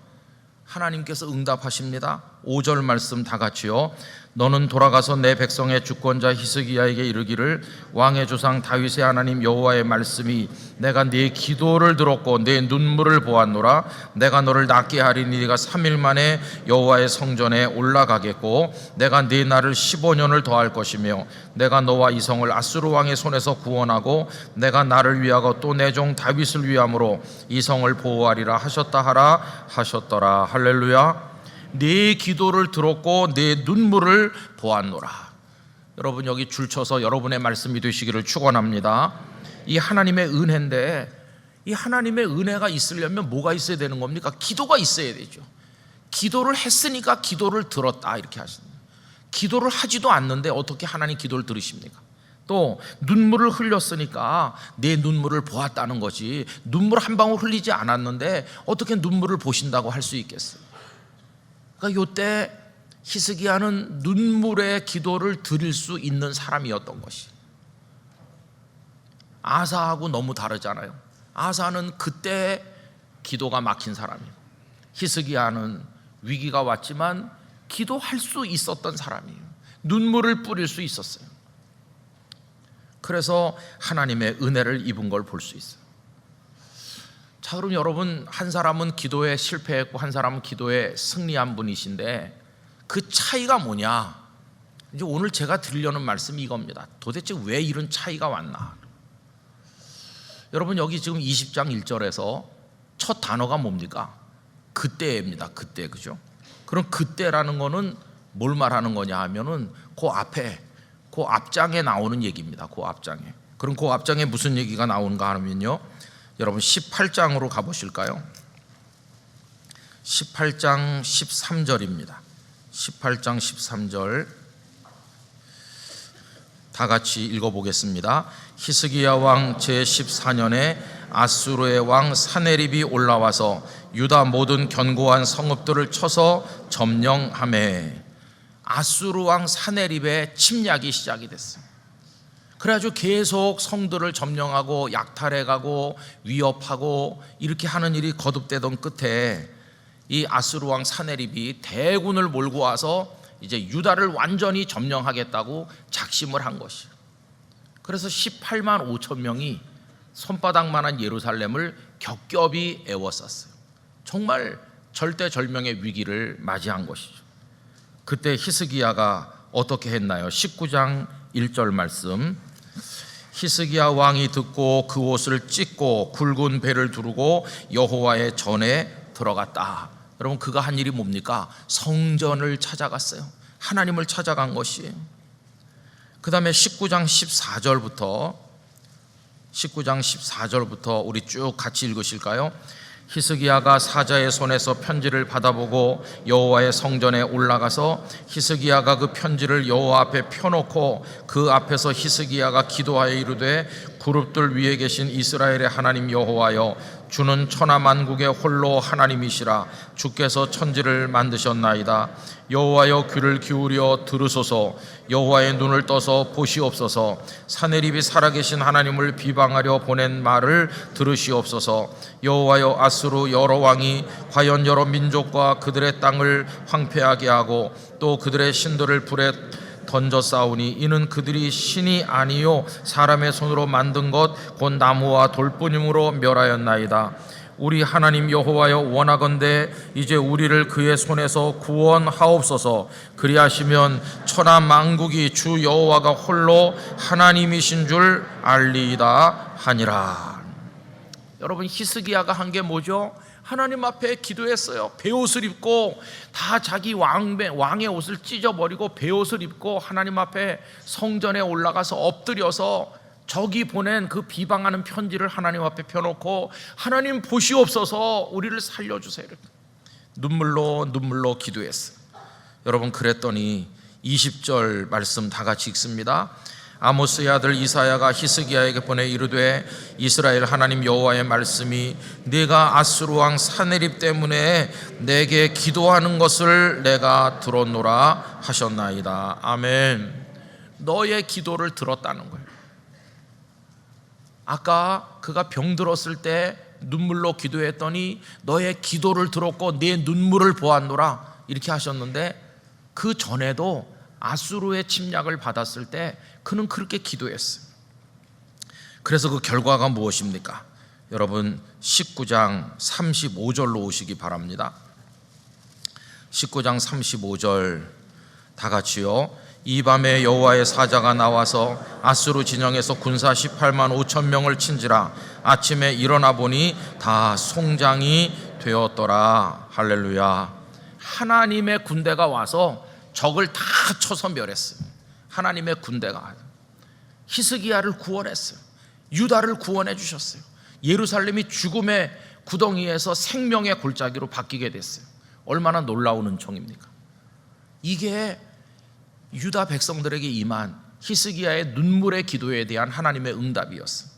하나님께서 응답하십니다. 5절 말씀 다 같이요. 너는 돌아가서 내 백성의 주권자 히스기야에게 이르기를 왕의 조상 다윗의 하나님 여호와의 말씀이 내가 네 기도를 들었고 네 눈물을 보았노라. 내가 너를 낫게 하리니 네가 3일 만에 여호와의 성전에 올라가겠고 내가 네 날을 15년을 더할 것이며 내가 너와 이 성을 아수르 왕의 손에서 구원하고 내가 나를 위하고 또 내 종 다윗을 위함으로 이 성을 보호하리라 하셨다 하라 하셨더라. 할렐루야. 네 기도를 들었고 네 눈물을 보았노라. 여러분, 여기 줄쳐서 여러분의 말씀이 되시기를 축원합니다. 이 하나님의 은혜인데, 이 하나님의 은혜가 있으려면 뭐가 있어야 되는 겁니까? 기도가 있어야 되죠. 기도를 했으니까 기도를 들었다 이렇게 하십니다. 기도를 하지도 않는데 어떻게 하나님 기도를 들으십니까? 또 눈물을 흘렸으니까 내 눈물을 보았다는 거지, 눈물 한 방울 흘리지 않았는데 어떻게 눈물을 보신다고 할 수 있겠어요? 그러니까 이때 히스기야는 눈물의 기도를 드릴 수 있는 사람이었던 것이, 아사하고 너무 다르잖아요. 아사는 그때 기도가 막힌 사람이에요. 히스기야는 위기가 왔지만 기도할 수 있었던 사람이에요. 눈물을 뿌릴 수 있었어요. 그래서 하나님의 은혜를 입은 걸 볼 수 있어요. 자, 그럼 여러분, 한 사람은 기도에 실패했고 한 사람은 기도에 승리한 분이신데 그 차이가 뭐냐? 이제 오늘 제가 드리려는 말씀이 이겁니다. 도대체 왜 이런 차이가 왔나? 여러분, 여기 지금 20장 1절에서 첫 단어가 뭡니까? 그때입니다. 그때, 그죠? 그럼 그때라는 거는 뭘 말하는 거냐 하면은 그 앞에, 그 앞장에 나오는 얘기입니다. 그 앞장에. 그럼 그 앞장에 무슨 얘기가 나오는가 하면요, 여러분 18장으로 가보실까요? 18장 13절입니다. 18장 13절 다 같이 읽어보겠습니다. 히스기야 왕 제14년에 아수르의 왕 사네립이 올라와서 유다 모든 견고한 성읍들을 쳐서 점령하매, 아수르 왕 사네립의 침략이 시작이 됐어요. 그래가지고 계속 성들을 점령하고 약탈해가고 위협하고 이렇게 하는 일이 거듭되던 끝에 이 아수르 왕 사네립이 대군을 몰고 와서 이제 유다를 완전히 점령하겠다고 작심을 한 것이에요. 그래서 18만 5천 명이 손바닥만한 예루살렘을 겹겹이 에워쌌어요. 정말 절대절명의 위기를 맞이한 것이죠. 그때 히스기야가 어떻게 했나요? 19장 1절 말씀. 히스기야 왕이 듣고 그 옷을 찢고 굵은 배를 두르고 여호와의 전에 들어갔다. 여러분, 그가 한 일이 뭡니까? 성전을 찾아갔어요. 하나님을 찾아간 것이에요. 그 다음에 19장 14절부터 우리 쭉 같이 읽으실까요? 히스기야가 사자의 손에서 편지를 받아보고 여호와의 성전에 올라가서 히스기야가 그 편지를 여호와 앞에 펴놓고 그 앞에서 히스기야가 기도하여 이르되, 그룹들 위에 계신 이스라엘의 하나님 여호와여, 주는 천하 만국의 홀로 하나님이시라. 주께서 천지를 만드셨나이다. 여호와여, 귀를 기울여 들으소서. 여호와의 눈을 떠서 보시옵소서. 사네립이 살아계신 하나님을 비방하려 보낸 말을 들으시옵소서. 여호와여, 아수르 여러 왕이 과연 여러 민족과 그들의 땅을 황폐하게 하고 또 그들의 신들을 불에 던져 싸우니 이는 그들이 신이 아니요 사람의 손으로 만든 것 곧 나무와 돌뿐이므로 멸하였나이다. 우리 하나님 여호와여, 원하건대 이제 우리를 그의 손에서 구원하옵소서. 그리하시면 천하 만국이 주 여호와가 홀로 하나님이신 줄 알리이다 하니라. 여러분, 히스기야가 한 게 뭐죠? 하나님 앞에 기도했어요. 베옷을 입고 다 자기 왕의 옷을 찢어버리고 베옷을 입고 하나님 앞에 성전에 올라가서 엎드려서 적이 보낸 그 비방하는 편지를 하나님 앞에 펴놓고, 하나님 보시옵소서, 우리를 살려주세요. 눈물로 기도했어요. 여러분, 그랬더니 20절 말씀 다 같이 읽습니다. 아모스의 아들 이사야가 히스기야에게 보내 이르되, 이스라엘 하나님 여호와의 말씀이 네가 아수르 왕 사네립 때문에 내게 기도하는 것을 내가 들었노라 하셨나이다. 아멘. 너의 기도를 들었다는 거예요. 아까 그가 병들었을 때 눈물로 기도했더니 너의 기도를 들었고 내 눈물을 보았노라 이렇게 하셨는데, 그 전에도 아수르의 침략을 받았을 때 그는 그렇게 기도했어요. 그래서 그 결과가 무엇입니까? 여러분, 19장 35절로 오시기 바랍니다. 19장 35절 다 같이요. 이 밤에 여호와의 사자가 나와서 아수르 진영에서 군사 18만 5천 명을 친지라. 아침에 일어나 보니 다 송장이 되었더라. 할렐루야. 하나님의 군대가 와서 적을 다 쳐서 멸했어요. 하나님의 군대가 히스기야를 구원했어요. 유다를 구원해 주셨어요. 예루살렘이 죽음의 구덩이에서 생명의 골짜기로 바뀌게 됐어요. 얼마나 놀라운 은총입니까? 이게 유다 백성들에게 임한 히스기야의 눈물의 기도에 대한 하나님의 응답이었어요.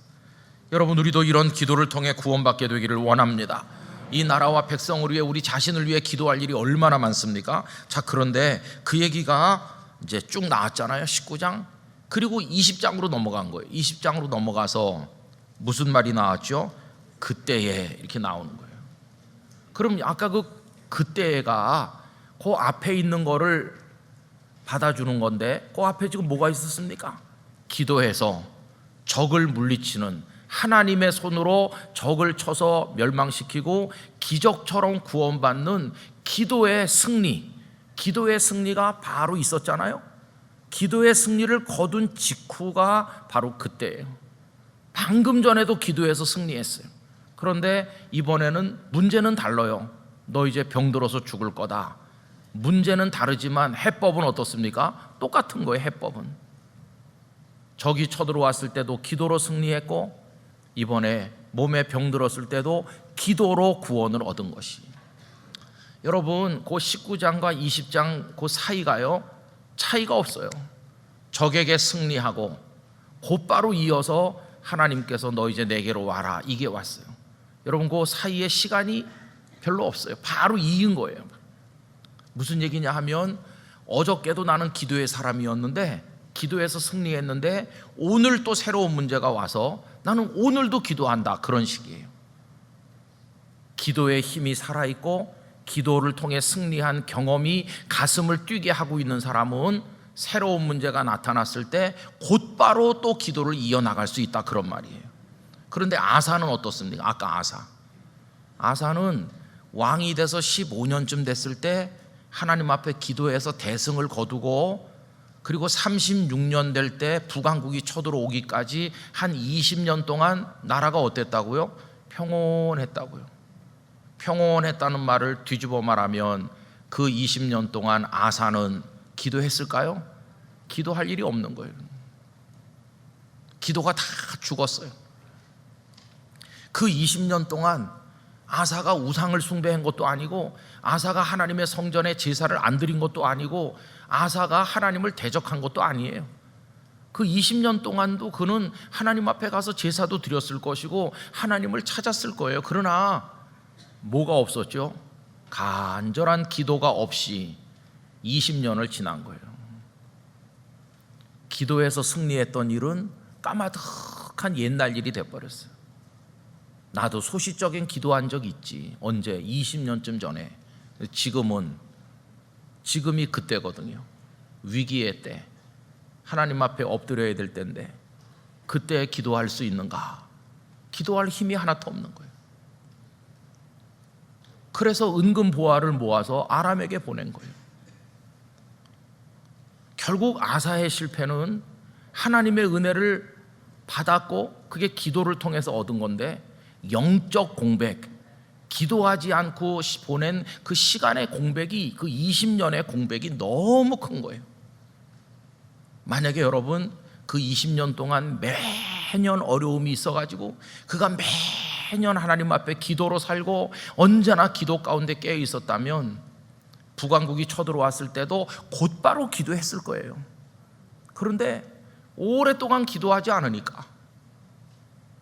여러분, 우리도 이런 기도를 통해 구원받게 되기를 원합니다. 이 나라와 백성을 위해, 우리 자신을 위해 기도할 일이 얼마나 많습니까? 자, 그런데 그 얘기가 이제 쭉 나왔잖아요. 19장. 그리고 20장으로 넘어간 거예요. 20장으로 넘어가서 무슨 말이 나왔죠? 그때에 이렇게 나오는 거예요. 그럼 아까 그때가 그 앞에 있는 거를 받아주는 건데 그 앞에 지금 뭐가 있었습니까? 기도해서 적을 물리치는, 하나님의 손으로 적을 쳐서 멸망시키고 기적처럼 구원받는 기도의 승리, 기도의 승리가 바로 있었잖아요. 기도의 승리를 거둔 직후가 바로 그때예요. 방금 전에도 기도해서 승리했어요. 그런데 이번에는 문제는 달라요. 너 이제 병들어서 죽을 거다. 문제는 다르지만 해법은 어떻습니까? 똑같은 거예요. 해법은 적이 쳐들어왔을 때도 기도로 승리했고, 이번에 몸에 병들었을 때도 기도로 구원을 얻은 것이. 여러분, 그 19장과 20장 그 사이가요, 차이가 없어요. 적에게 승리하고 곧바로 이어서 하나님께서 너 이제 내게로 와라, 이게 왔어요. 여러분, 그 사이에 시간이 별로 없어요. 바로 이은 거예요. 무슨 얘기냐 하면, 어저께도 나는 기도의 사람이었는데, 기도해서 승리했는데 오늘 또 새로운 문제가 와서 나는 오늘도 기도한다, 그런 식이에요. 기도의 힘이 살아있고 기도를 통해 승리한 경험이 가슴을 뛰게 하고 있는 사람은 새로운 문제가 나타났을 때 곧바로 또 기도를 이어나갈 수 있다, 그런 말이에요. 그런데 아사는 어떻습니까? 아까 아사는 왕이 돼서 15년쯤 됐을 때 하나님 앞에 기도해서 대승을 거두고, 그리고 36년 될 때 북왕국이 쳐들어오기까지 한 20년 동안 나라가 어땠다고요? 평온했다고요. 평온했다는 말을 뒤집어 말하면 그 20년 동안 아사는 기도했을까요? 기도할 일이 없는 거예요. 기도가 다 죽었어요. 그 20년 동안 아사가 우상을 숭배한 것도 아니고, 아사가 하나님의 성전에 제사를 안 드린 것도 아니고, 아사가 하나님을 대적한 것도 아니에요. 그 20년 동안도 그는 하나님 앞에 가서 제사도 드렸을 것이고 하나님을 찾았을 거예요. 그러나 뭐가 없었죠? 간절한 기도가 없이 20년을 지난 거예요. 기도해서 승리했던 일은 까마득한 옛날 일이 돼버렸어요. 나도 소시적인 기도한 적 있지. 언제? 20년쯤 전에. 지금이 그때거든요. 위기의 때, 하나님 앞에 엎드려야 될 때인데 그때 기도할 수 있는가? 기도할 힘이 하나도 없는 거예요. 그래서 은금 보화를 모아서 아람에게 보낸 거예요. 결국 아사의 실패는 하나님의 은혜를 받았고 그게 기도를 통해서 얻은 건데, 영적 공백, 기도하지 않고 보낸 그 시간의 공백이, 그 20년의 공백이 너무 큰 거예요. 만약에 여러분 그 20년 동안 매년 어려움이 있어가지고 그가 매년 하나님 앞에 기도로 살고 언제나 기도 가운데 깨어 있었다면 북왕국이 쳐들어왔을 때도 곧바로 기도했을 거예요. 그런데 오랫동안 기도하지 않으니까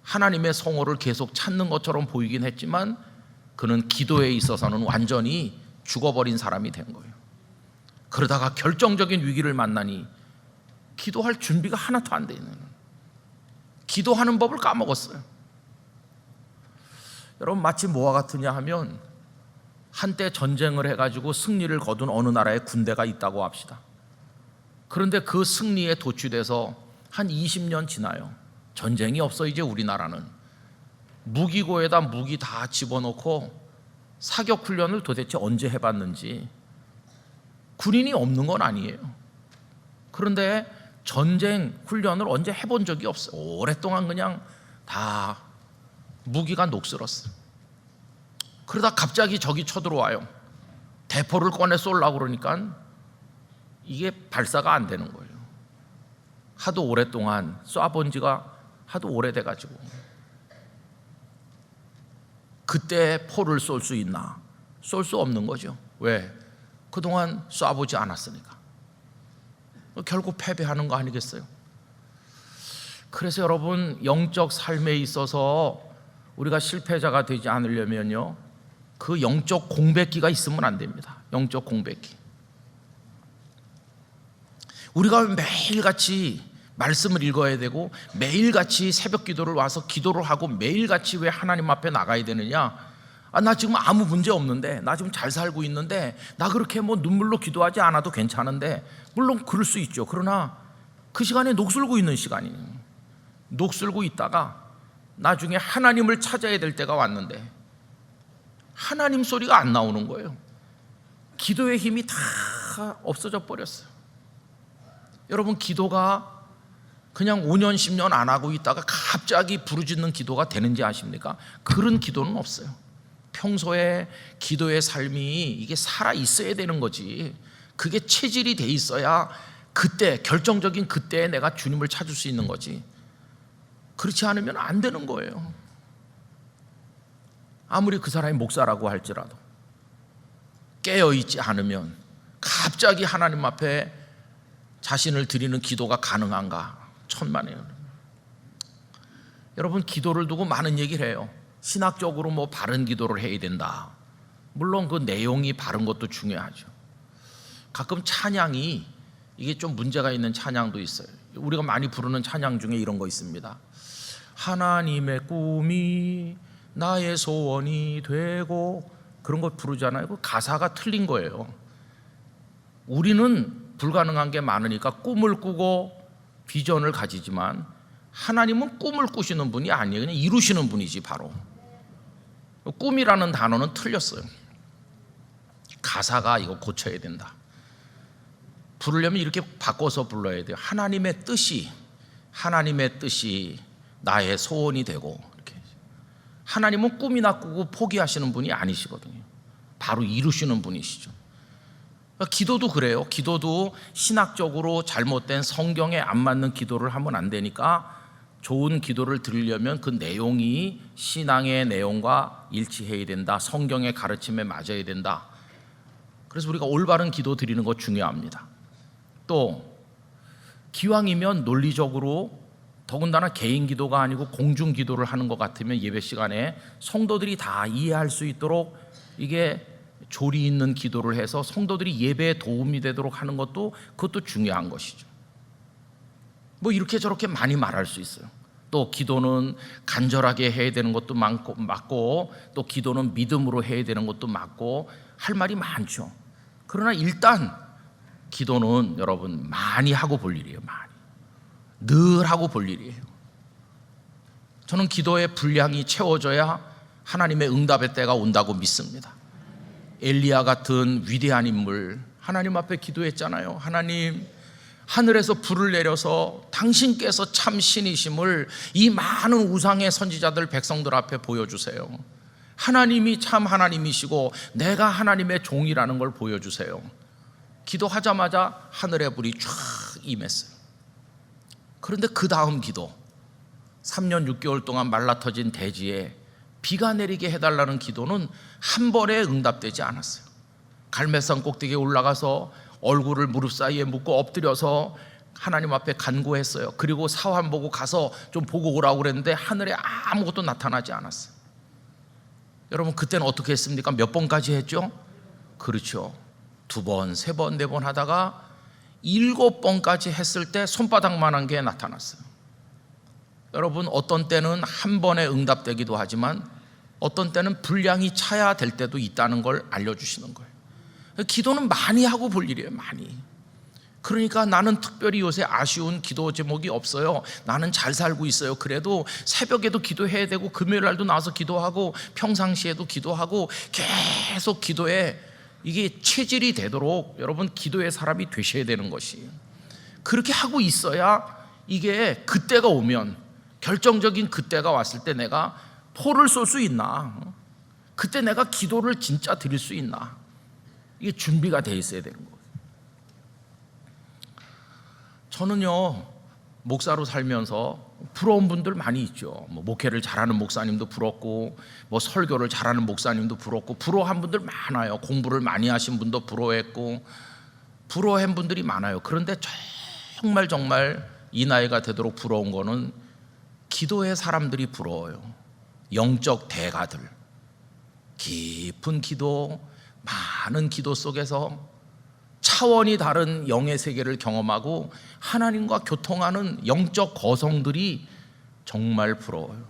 하나님의 성호를 계속 찾는 것처럼 보이긴 했지만 그는 기도에 있어서는 완전히 죽어버린 사람이 된 거예요. 그러다가 결정적인 위기를 만나니 기도할 준비가 하나도 안 돼 있는, 기도하는 법을 까먹었어요. 여러분, 마치 뭐와 같으냐 하면 한때 전쟁을 해가지고 승리를 거둔 어느 나라의 군대가 있다고 합시다. 그런데 그 승리에 도취돼서 한 20년 지나요. 전쟁이 없어. 이제 우리나라는 무기고에다 무기 다 집어넣고 사격 훈련을 도대체 언제 해봤는지, 군인이 없는 건 아니에요. 그런데 전쟁 훈련을 언제 해본 적이 없어요. 오랫동안 그냥 다 무기가 녹슬었어요. 그러다 갑자기 적이 쳐들어와요. 대포를 꺼내 쏘려고 그러니까 이게 발사가 안 되는 거예요. 하도 오랫동안 쏴본 지가 하도 오래돼가지고. 그때 포를 쏠 수 있나? 쏠 수 없는 거죠. 왜? 그동안 쏴보지 않았으니까. 결국 패배하는 거 아니겠어요? 그래서 여러분, 영적 삶에 있어서 우리가 실패자가 되지 않으려면요, 그 영적 공백기가 있으면 안 됩니다. 영적 공백기. 우리가 매일같이 말씀을 읽어야 되고 매일같이 새벽 기도를 와서 기도를 하고 매일같이 왜 하나님 앞에 나가야 되느냐? 나 지금 아무 문제 없는데, 나 지금 잘 살고 있는데, 나 그렇게 뭐 눈물로 기도하지 않아도 괜찮은데, 물론 그럴 수 있죠. 그러나 그 시간에 녹슬고 있는 시간이에요. 녹슬고 있다가 나중에 하나님을 찾아야 될 때가 왔는데 하나님 소리가 안 나오는 거예요. 기도의 힘이 다 없어져 버렸어요. 여러분, 기도가 그냥 5년 10년 안 하고 있다가 갑자기 부르짖는 기도가 되는지 아십니까? 그런 기도는 없어요. 평소에 기도의 삶이 이게 살아 있어야 되는 거지. 그게 체질이 돼 있어야 그때, 결정적인 그때에 내가 주님을 찾을 수 있는 거지. 그렇지 않으면 안 되는 거예요. 아무리 그 사람이 목사라고 할지라도 깨어있지 않으면 갑자기 하나님 앞에 자신을 드리는 기도가 가능한가? 천만에요. 여러분, 기도를 두고 많은 얘기를 해요. 신학적으로 뭐 바른 기도를 해야 된다. 물론 그 내용이 바른 것도 중요하죠. 가끔 찬양이 이게 좀 문제가 있는 찬양도 있어요. 우리가 많이 부르는 찬양 중에 이런 거 있습니다. 하나님의 꿈이 나의 소원이 되고, 그런 거 부르잖아요. 그 가사가 틀린 거예요. 우리는 불가능한 게 많으니까 꿈을 꾸고 비전을 가지지만 하나님은 꿈을 꾸시는 분이 아니에요. 그냥 이루시는 분이지. 바로 꿈이라는 단어는 틀렸어요. 가사가 이거 고쳐야 된다. 부르려면 이렇게 바꿔서 불러야 돼요. 하나님의 뜻이 나의 소원이 되고. 이렇게. 하나님은 꿈이나 꾸고 포기하시는 분이 아니시거든요. 바로 이루시는 분이시죠. 기도도 그래요. 기도도 신학적으로 잘못된, 성경에 안 맞는 기도를 하면 안 되니까 좋은 기도를 드리려면 그 내용이 신앙의 내용과 일치해야 된다. 성경의 가르침에 맞아야 된다. 그래서 우리가 올바른 기도 드리는 거 중요합니다. 또 기왕이면 논리적으로, 더군다나 개인 기도가 아니고 공중 기도를 하는 것 같으면 예배 시간에 성도들이 다 이해할 수 있도록 이게 조리 있는 기도를 해서 성도들이 예배에 도움이 되도록 하는 것도, 그것도 중요한 것이죠. 뭐 이렇게 저렇게 많이 말할 수 있어요. 또 기도는 간절하게 해야 되는 것도 맞고, 또 기도는 믿음으로 해야 되는 것도 맞고, 할 말이 많죠. 그러나 일단 기도는 여러분 많이 하고 볼 일이에요. 많이, 늘 하고 볼 일이에요. 저는 기도의 분량이 채워져야 하나님의 응답의 때가 온다고 믿습니다. 엘리야 같은 위대한 인물, 하나님 앞에 기도했잖아요. 하나님, 하늘에서 불을 내려서 당신께서 참 신이심을 이 많은 우상의 선지자들, 백성들 앞에 보여주세요. 하나님이 참 하나님이시고 내가 하나님의 종이라는 걸 보여주세요. 기도하자마자 하늘의 불이 쫙 임했어요. 그런데 그 다음 기도, 3년 6개월 동안 말라터진 대지에 비가 내리게 해달라는 기도는 한 번에 응답되지 않았어요. 갈멜산 꼭대기에 올라가서 얼굴을 무릎 사이에 묻고 엎드려서 하나님 앞에 간구했어요. 그리고 사환 보고 가서 좀 보고 오라고 그랬는데 하늘에 아무것도 나타나지 않았어요. 여러분, 그때는 어떻게 했습니까? 몇 번까지 했죠? 그렇죠. 2번, 3번, 4번 하다가 7번까지 했을 때 손바닥만한 게 나타났어요. 여러분, 어떤 때는 한 번에 응답되기도 하지만 어떤 때는 분량이 차야 될 때도 있다는 걸 알려주시는 거예요. 기도는 많이 하고 볼 일이에요. 많이. 그러니까 나는 특별히 요새 아쉬운 기도 제목이 없어요. 나는 잘 살고 있어요. 그래도 새벽에도 기도해야 되고 금요일 날도 나와서 기도하고 평상시에도 기도하고 계속 기도에 이게 체질이 되도록 여러분 기도의 사람이 되셔야 되는 것이, 그렇게 하고 있어야 이게 그때가 오면, 결정적인 그때가 왔을 때 내가 포를 쏠 수 있나, 그때 내가 기도를 진짜 드릴 수 있나, 이게 준비가 돼 있어야 되는 거예요. 저는요, 목사로 살면서 부러운 분들 많이 있죠. 뭐 목회를 잘하는 목사님도 부럽고, 뭐 설교를 잘하는 목사님도 부럽고, 부러워한 분들 많아요. 공부를 많이 하신 분도 부러워했고, 부러워한 분들이 많아요. 그런데 정말 이 나이가 되도록 부러운 거는 기도의 사람들이 부러워요. 영적 대가들, 깊은 기도, 많은 기도 속에서 차원이 다른 영의 세계를 경험하고 하나님과 교통하는 영적 거성들이 정말 부러워요.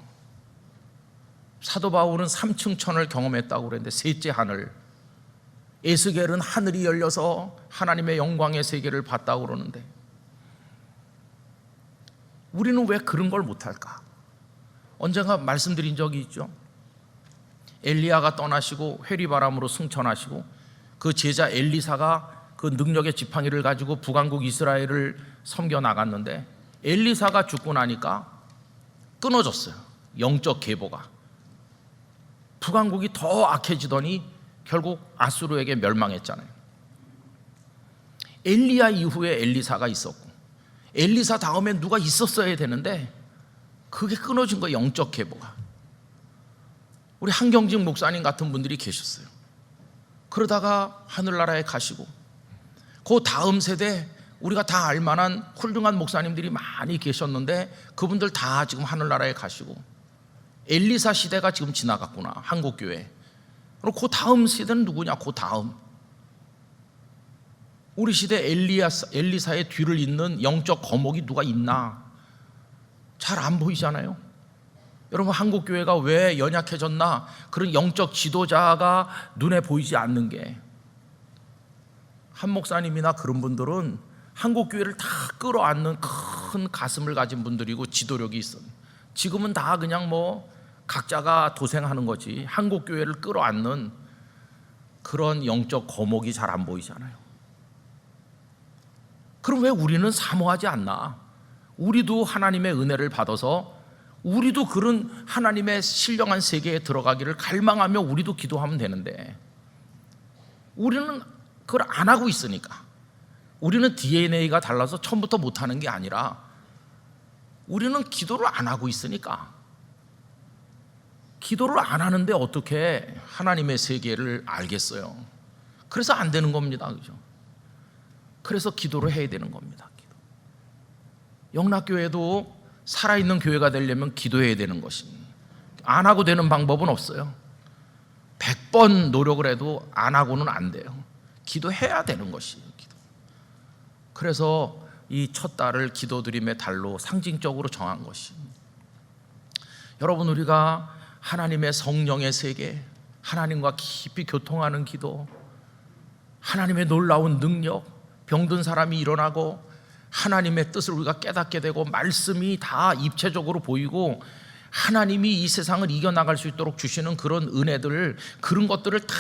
사도 바울은 3층 천을 경험했다고 그랬는데 셋째 하늘, 에스겔은 하늘이 열려서 하나님의 영광의 세계를 봤다고 그러는데 우리는 왜 그런 걸 못할까? 언젠가 말씀드린 적이 있죠. 엘리야가 떠나시고 회리바람으로 승천하시고 그 제자 엘리사가 그 능력의 지팡이를 가지고 북왕국 이스라엘을 섬겨 나갔는데 엘리사가 죽고 나니까 끊어졌어요. 영적 계보가. 북왕국이 더 악해지더니 결국 아수르에게 멸망했잖아요. 엘리야 이후에 엘리사가 있었고 엘리사 다음에 누가 있었어야 되는데 그게 끊어진 거예요. 영적 계보가. 우리 한경직 목사님 같은 분들이 계셨어요. 그러다가 하늘나라에 가시고 그 다음 세대 우리가 다 알만한 훌륭한 목사님들이 많이 계셨는데 그분들 다 지금 하늘나라에 가시고 엘리사 시대가 지금 지나갔구나. 한국교회. 그럼 그 다음 세대는 누구냐? 그 다음 우리 시대 엘리사의 뒤를 잇는 영적 거목이 누가 있나? 잘 안 보이잖아요. 여러분 한국교회가 왜 연약해졌나? 그런 영적 지도자가 눈에 보이지 않는 게, 한 목사님이나 그런 분들은 한국교회를 다 끌어안는 큰 가슴을 가진 분들이고 지도력이 있어요. 지금은 다 그냥 각자가 도생하는 거지 한국교회를 끌어안는 그런 영적 거목이 잘 안 보이잖아요. 그럼 왜 우리는 사모하지 않나? 우리도 하나님의 은혜를 받아서 우리도 그런 하나님의 신령한 세계에 들어가기를 갈망하며 우리도 기도하면 되는데 우리는 그걸 안 하고 있으니까. 우리는 DNA가 달라서 처음부터 못하는 게 아니라 우리는 기도를 안 하고 있으니까. 기도를 안 하는데 어떻게 하나님의 세계를 알겠어요? 그래서 안 되는 겁니다. 그죠? 그래서 기도를 해야 되는 겁니다. 영락교회도 살아있는 교회가 되려면 기도해야 되는 것입니다. 안 하고 되는 방법은 없어요. 100번 노력을 해도 안 하고는 안 돼요. 기도해야 되는 것이에요. 기도. 그래서 이 첫 달을 기도드림의 달로 상징적으로 정한 것입니다. 여러분, 우리가 하나님의 성령의 세계, 하나님과 깊이 교통하는 기도, 하나님의 놀라운 능력, 병든 사람이 일어나고 하나님의 뜻을 우리가 깨닫게 되고 말씀이 다 입체적으로 보이고 하나님이 이 세상을 이겨나갈 수 있도록 주시는 그런 은혜들, 그런 것들을 다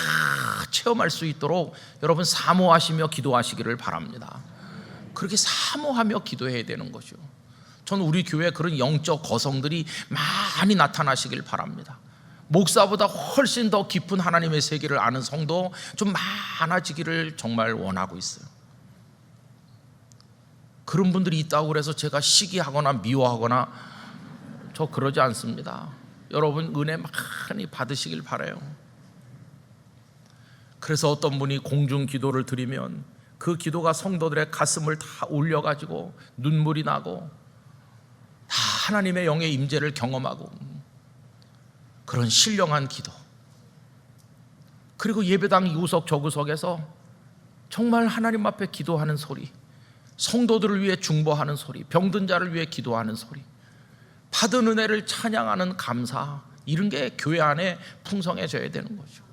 체험할 수 있도록 여러분 사모하시며 기도하시기를 바랍니다. 그렇게 사모하며 기도해야 되는 거죠. 저는 우리 교회에 그런 영적 거성들이 많이 나타나시길 바랍니다. 목사보다 훨씬 더 깊은 하나님의 세계를 아는 성도 좀 많아지기를 정말 원하고 있어요. 그런 분들이 있다고 해서 제가 시기하거나 미워하거나 저 그러지 않습니다. 여러분 은혜 많이 받으시길 바라요. 그래서 어떤 분이 공중 기도를 드리면 그 기도가 성도들의 가슴을 다 울려가지고 눈물이 나고 다 하나님의 영의 임재를 경험하고 그런 신령한 기도, 그리고 예배당 이구석 저구석에서 정말 하나님 앞에 기도하는 소리, 성도들을 위해 중보하는 소리, 병든 자를 위해 기도하는 소리, 받은 은혜를 찬양하는 감사, 이런 게 교회 안에 풍성해져야 되는 거죠.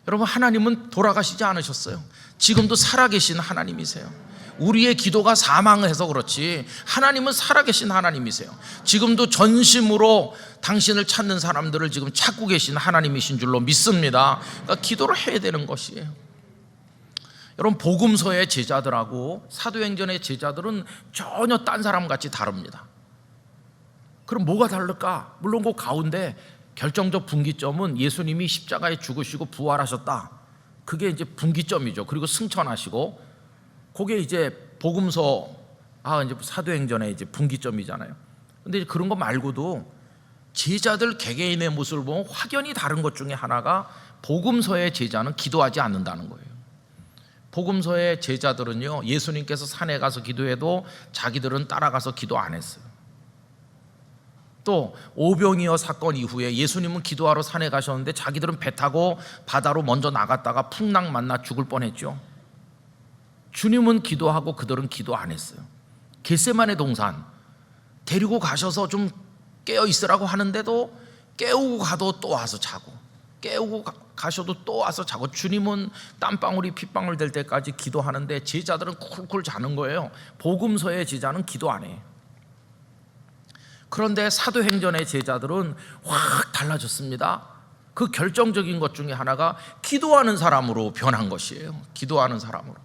여러분, 하나님은 돌아가시지 않으셨어요. 지금도 살아계신 하나님이세요. 우리의 기도가 사망해서 그렇지 하나님은 살아계신 하나님이세요. 지금도 전심으로 당신을 찾는 사람들을 지금 찾고 계신 하나님이신 줄로 믿습니다. 그러니까 기도를 해야 되는 것이에요. 여러분, 복음서의 제자들하고 사도행전의 제자들은 전혀 딴 사람같이 다릅니다. 그럼 뭐가 다를까? 물론 그 가운데 결정적 분기점은 예수님이 십자가에 죽으시고 부활하셨다. 그게 이제 분기점이죠. 그리고 승천하시고 그게 이제 복음서, 이제 사도행전의 이제 분기점이잖아요. 근데 그런 거 말고도 제자들 개개인의 모습을 보면 확연히 다른 것 중에 하나가 복음서의 제자는 기도하지 않는다는 거예요. 복음서의 제자들은요, 예수님께서 산에 가서 기도해도 자기들은 따라가서 기도 안 했어요. 또 오병이어 사건 이후에 예수님은 기도하러 산에 가셨는데 자기들은 배 타고 바다로 먼저 나갔다가 풍랑 만나 죽을 뻔했죠. 주님은 기도하고 그들은 기도 안 했어요. 겟세마네 동산 데리고 가셔서 좀 깨어 있으라고 하는데도 깨우고 가도 또 와서 자고, 깨우고 가셔도 또 와서 자고, 주님은 땀방울이 핏방울 될 때까지 기도하는데 제자들은 쿨쿨 자는 거예요. 복음서의 제자는 기도 안 해요. 그런데 사도행전의 제자들은 확 달라졌습니다. 그 결정적인 것 중에 하나가 기도하는 사람으로 변한 것이에요. 기도하는 사람으로.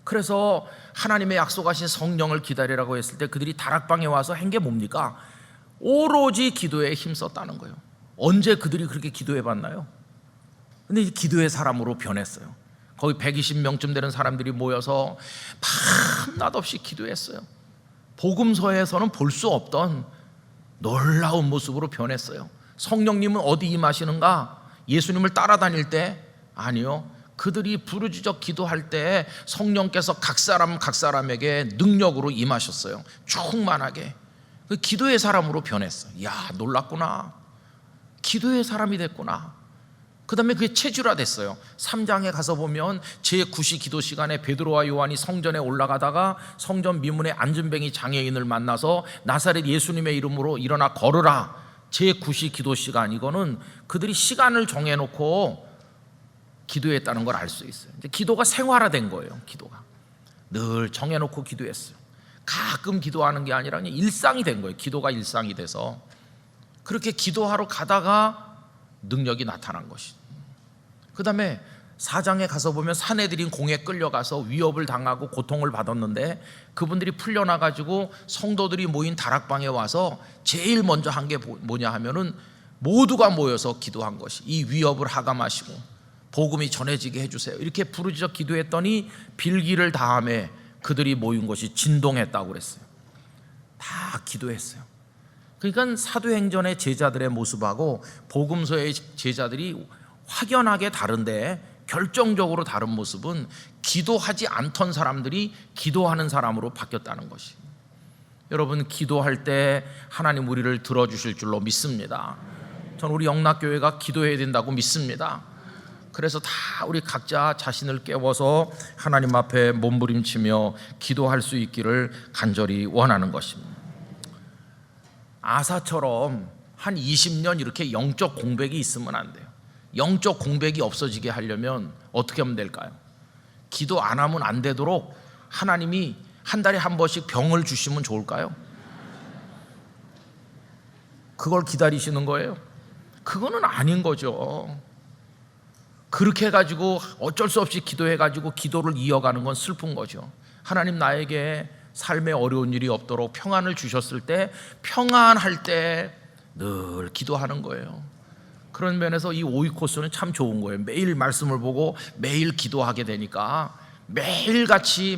그래서 하나님의 약속하신 성령을 기다리라고 했을 때 그들이 다락방에 와서 한 게 뭡니까? 오로지 기도에 힘썼다는 거예요. 언제 그들이 그렇게 기도해 봤나요? 근데 이제 기도의 사람으로 변했어요. 거기 120명쯤 되는 사람들이 모여서 밤낮 없이 기도했어요. 복음서에서는 볼 수 없던 놀라운 모습으로 변했어요. 성령님은 어디 임하시는가? 예수님을 따라다닐 때? 아니요. 그들이 부르짖어 기도할 때 성령께서 각 사람에게 능력으로 임하셨어요. 충만하게. 그 기도의 사람으로 변했어요. 야, 놀랐구나. 기도의 사람이 됐구나. 그 다음에 그게 체질화됐어요. 3장에 가서 보면 제9시 기도 시간에 베드로와 요한이 성전에 올라가다가 성전 미문에 앉은뱅이 장애인을 만나서 나사렛 예수님의 이름으로 일어나 걸으라. 제9시 기도 시간, 이거는 그들이 시간을 정해놓고 기도했다는 걸 알 수 있어요. 이제 기도가 생활화된 거예요. 기도가 늘 정해놓고 기도했어요. 가끔 기도하는 게 아니라 그냥 일상이 된 거예요. 기도가 일상이 돼서 그렇게 기도하러 가다가 능력이 나타난 것이. 그 다음에 4장에 가서 보면 사내들인 공에 끌려가서 위협을 당하고 고통을 받았는데 그분들이 풀려나가지고 성도들이 모인 다락방에 와서 제일 먼저 한 게 뭐냐 하면은 모두가 모여서 기도한 것이, 이 위협을 하감하시고 복음이 전해지게 해주세요. 이렇게 부르짖어 기도했더니 빌기를 다음에 그들이 모인 것이 진동했다고 그랬어요. 다 기도했어요. 그러니까 사도행전의 제자들의 모습하고 복음서의 제자들이 확연하게 다른데 결정적으로 다른 모습은 기도하지 않던 사람들이 기도하는 사람으로 바뀌었다는 것이. 여러분, 기도할 때 하나님 우리를 들어주실 줄로 믿습니다. 저는 우리 영락교회가 기도해야 된다고 믿습니다. 그래서 다 우리 각자 자신을 깨워서 하나님 앞에 몸부림치며 기도할 수 있기를 간절히 원하는 것입니다. 아사처럼 한 20년 이렇게 영적 공백이 있으면 안 돼요. 영적 공백이 없어지게 하려면 어떻게 하면 될까요? 기도 안 하면 안 되도록 하나님이 한 달에 한 번씩 병을 주시면 좋을까요? 그걸 기다리시는 거예요? 그거는 아닌 거죠. 그렇게 해가지고 어쩔 수 없이 기도해가지고 기도를 이어가는 건 슬픈 거죠. 하나님 나에게 삶에 어려운 일이 없도록 평안을 주셨을 때 평안할 때 늘 기도하는 거예요. 그런 면에서 이 오이코스는 참 좋은 거예요. 매일 말씀을 보고 매일 기도하게 되니까 매일같이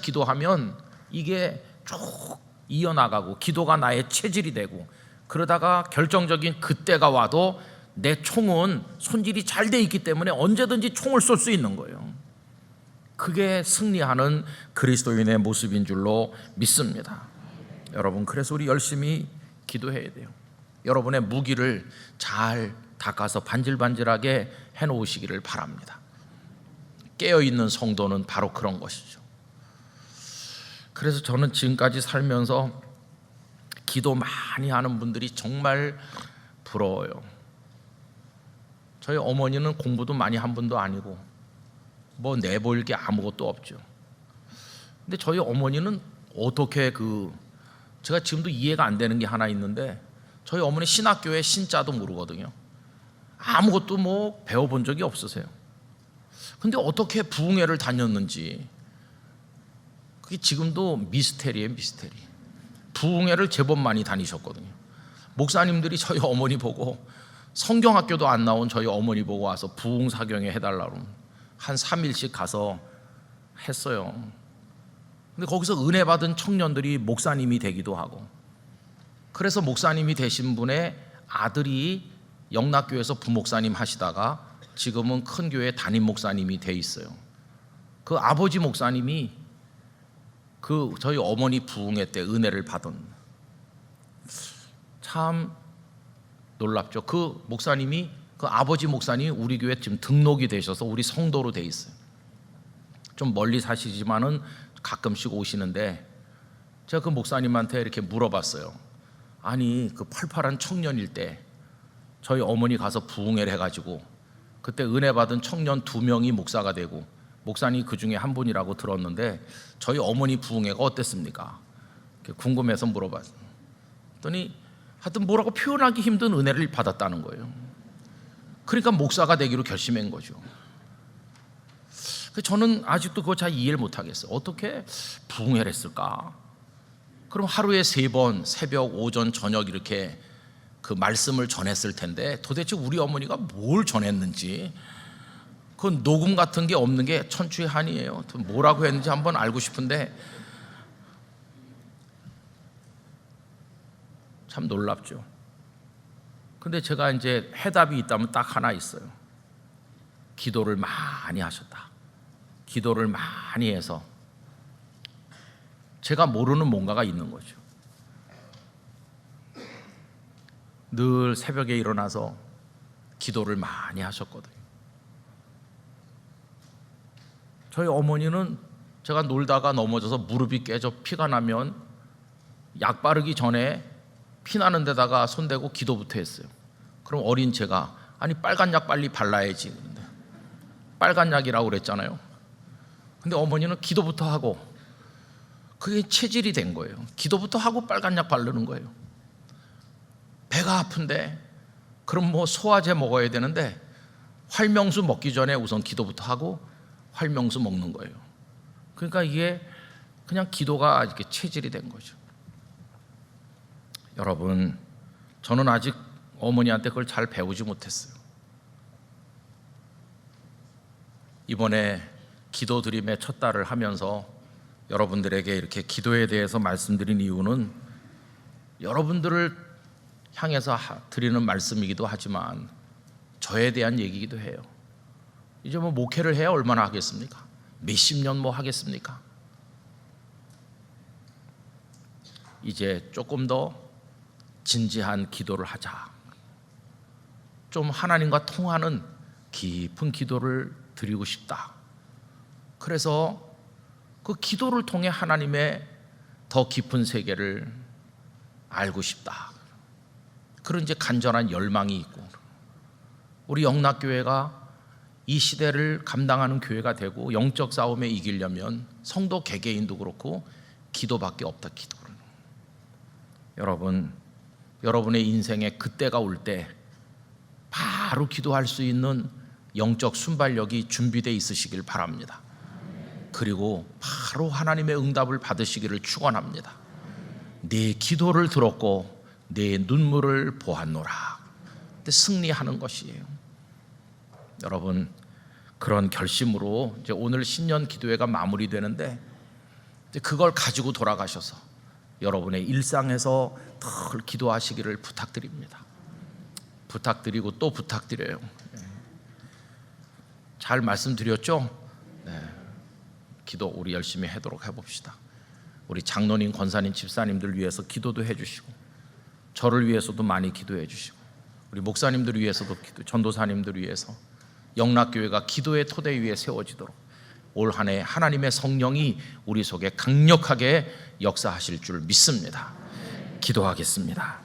기도하면 이게 쭉 이어나가고 기도가 나의 체질이 되고, 그러다가 결정적인 그때가 와도 내 총은 손질이 잘 돼 있기 때문에 언제든지 총을 쏠 수 있는 거예요. 그게 승리하는 그리스도인의 모습인 줄로 믿습니다. 여러분, 그래서 우리 열심히 기도해야 돼요. 여러분의 무기를 잘 닦아서 반질반질하게 해놓으시기를 바랍니다. 깨어있는 성도는 바로 그런 것이죠. 그래서 저는 지금까지 살면서 기도 많이 하는 분들이 정말 부러워요. 저희 어머니는 공부도 많이 한 분도 아니고 뭐 내보일 게 아무것도 없죠. 근데 저희 어머니는 어떻게 제가 지금도 이해가 안 되는 게 하나 있는데, 저희 어머니 신학교에 신자도 모르거든요. 아무것도 뭐 배워본 적이 없으세요. 근데 어떻게 부흥회를 다녔는지 그게 지금도 미스테리예요. 미스테리. 부흥회를 제법 많이 다니셨거든요. 목사님들이 저희 어머니 보고 성경학교도 안 나온 저희 어머니 보고 와서 부흥사경회 해달라고 한 3일씩 가서 했어요. 근데 거기서 은혜 받은 청년들이 목사님이 되기도 하고, 그래서 목사님이 되신 분의 아들이 영락교회에서 부목사님 하시다가 지금은 큰 교회 담임 목사님이 돼 있어요. 그 아버지 목사님이 저희 어머니 부흥회 때 은혜를 받은, 참 놀랍죠. 그 아버지 목사님이 우리 교회 지금 등록이 되셔서 우리 성도로 돼 있어요. 좀 멀리 사시지만은 가끔씩 오시는데, 제가 그 목사님한테 이렇게 물어봤어요. 아니, 그 팔팔한 청년일 때 저희 어머니 가서 부흥회를 해가지고 그때 은혜 받은 청년 2명이 목사가 되고 목사님 그 중에 한 분이라고 들었는데 저희 어머니 부흥회가 어땠습니까? 궁금해서 물어봤더니 하여튼 뭐라고 표현하기 힘든 은혜를 받았다는 거예요. 그러니까 목사가 되기로 결심한 거죠. 저는 아직도 그거 잘 이해를 못하겠어요. 어떻게 부흥회를 했을까? 그럼 하루에 3번 새벽, 오전, 저녁 이렇게 그 말씀을 전했을 텐데 도대체 우리 어머니가 뭘 전했는지, 그건 녹음 같은 게 없는 게 천추의 한이에요. 뭐라고 했는지 한번 알고 싶은데 참 놀랍죠. 근데 제가 이제 해답이 있다면 딱 하나 있어요. 기도를 많이 하셨다. 기도를 많이 해서 제가 모르는 뭔가가 있는 거죠. 늘 새벽에 일어나서 기도를 많이 하셨거든요. 저희 어머니는 제가 놀다가 넘어져서 무릎이 깨져 피가 나면 약 바르기 전에 피 나는 데다가 손대고 기도부터 했어요. 그럼 어린 제가 아니 빨간 약 빨리 발라야지. 빨간 약이라고 그랬잖아요. 근데 어머니는 기도부터 하고 그게 체질이 된 거예요. 기도부터 하고 빨간 약 바르는 거예요. 배가 아픈데 그럼 뭐 소화제 먹어야 되는데 활명수 먹기 전에 우선 기도부터 하고 활명수 먹는 거예요. 그러니까 이게 그냥 기도가 이렇게 체질이 된 거죠. 여러분, 저는 아직 어머니한테 그걸 잘 배우지 못했어요. 이번에 기도 드림의 첫 달을 하면서 여러분들에게 이렇게 기도에 대해서 말씀드린 이유는 여러분들을 향해서 드리는 말씀이기도 하지만 저에 대한 얘기이기도 해요. 이제 뭐 목회를 해야 얼마나 하겠습니까? 몇십 년 뭐 하겠습니까? 이제 조금 더 진지한 기도를 하자. 좀 하나님과 통하는 깊은 기도를 드리고 싶다. 그래서 그 기도를 통해 하나님의 더 깊은 세계를 알고 싶다. 그런 이제 간절한 열망이 있고, 우리 영락교회가 이 시대를 감당하는 교회가 되고 영적 싸움에 이기려면 성도 개개인도 그렇고 기도밖에 없다. 기도를. 여러분, 여러분의 인생에 그때가 올 때 바로 기도할 수 있는 영적 순발력이 준비되어 있으시길 바랍니다. 그리고 바로 하나님의 응답을 받으시기를 축원합니다. 내 기도를 들었고 내 눈물을 보았노라. 근데 승리하는 것이에요. 여러분, 그런 결심으로 이제 오늘 신년 기도회가 마무리되는데 그걸 가지고 돌아가셔서 여러분의 일상에서 늘 기도하시기를 부탁드립니다. 부탁드리고 또 부탁드려요. 잘 말씀드렸죠? 네. 기도 우리 열심히 하도록 해봅시다. 우리 장로님, 권사님, 집사님들 위해서 기도도 해주시고 저를 위해서도 많이 기도해 주시고 우리 목사님들 위해서도 전도사님들 위해서 영락교회가 기도의 토대 위에 세워지도록 올 한 해 하나님의 성령이 우리 속에 강력하게 역사하실 줄 믿습니다. 기도하겠습니다.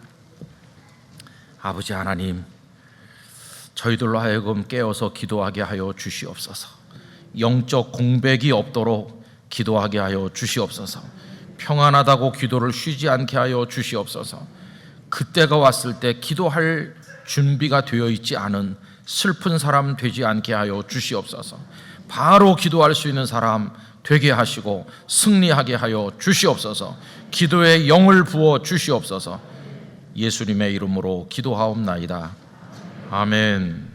아버지 하나님, 저희들로 하여금 깨어서 기도하게 하여 주시옵소서. 영적 공백이 없도록 기도하게 하여 주시옵소서. 평안하다고 기도를 쉬지 않게 하여 주시옵소서. 그때가 왔을 때 기도할 준비가 되어 있지 않은 슬픈 사람 되지 않게 하여 주시옵소서. 바로 기도할 수 있는 사람 되게 하시고 승리하게 하여 주시옵소서. 기도에 영을 부어 주시옵소서. 예수님의 이름으로 기도하옵나이다. 아멘.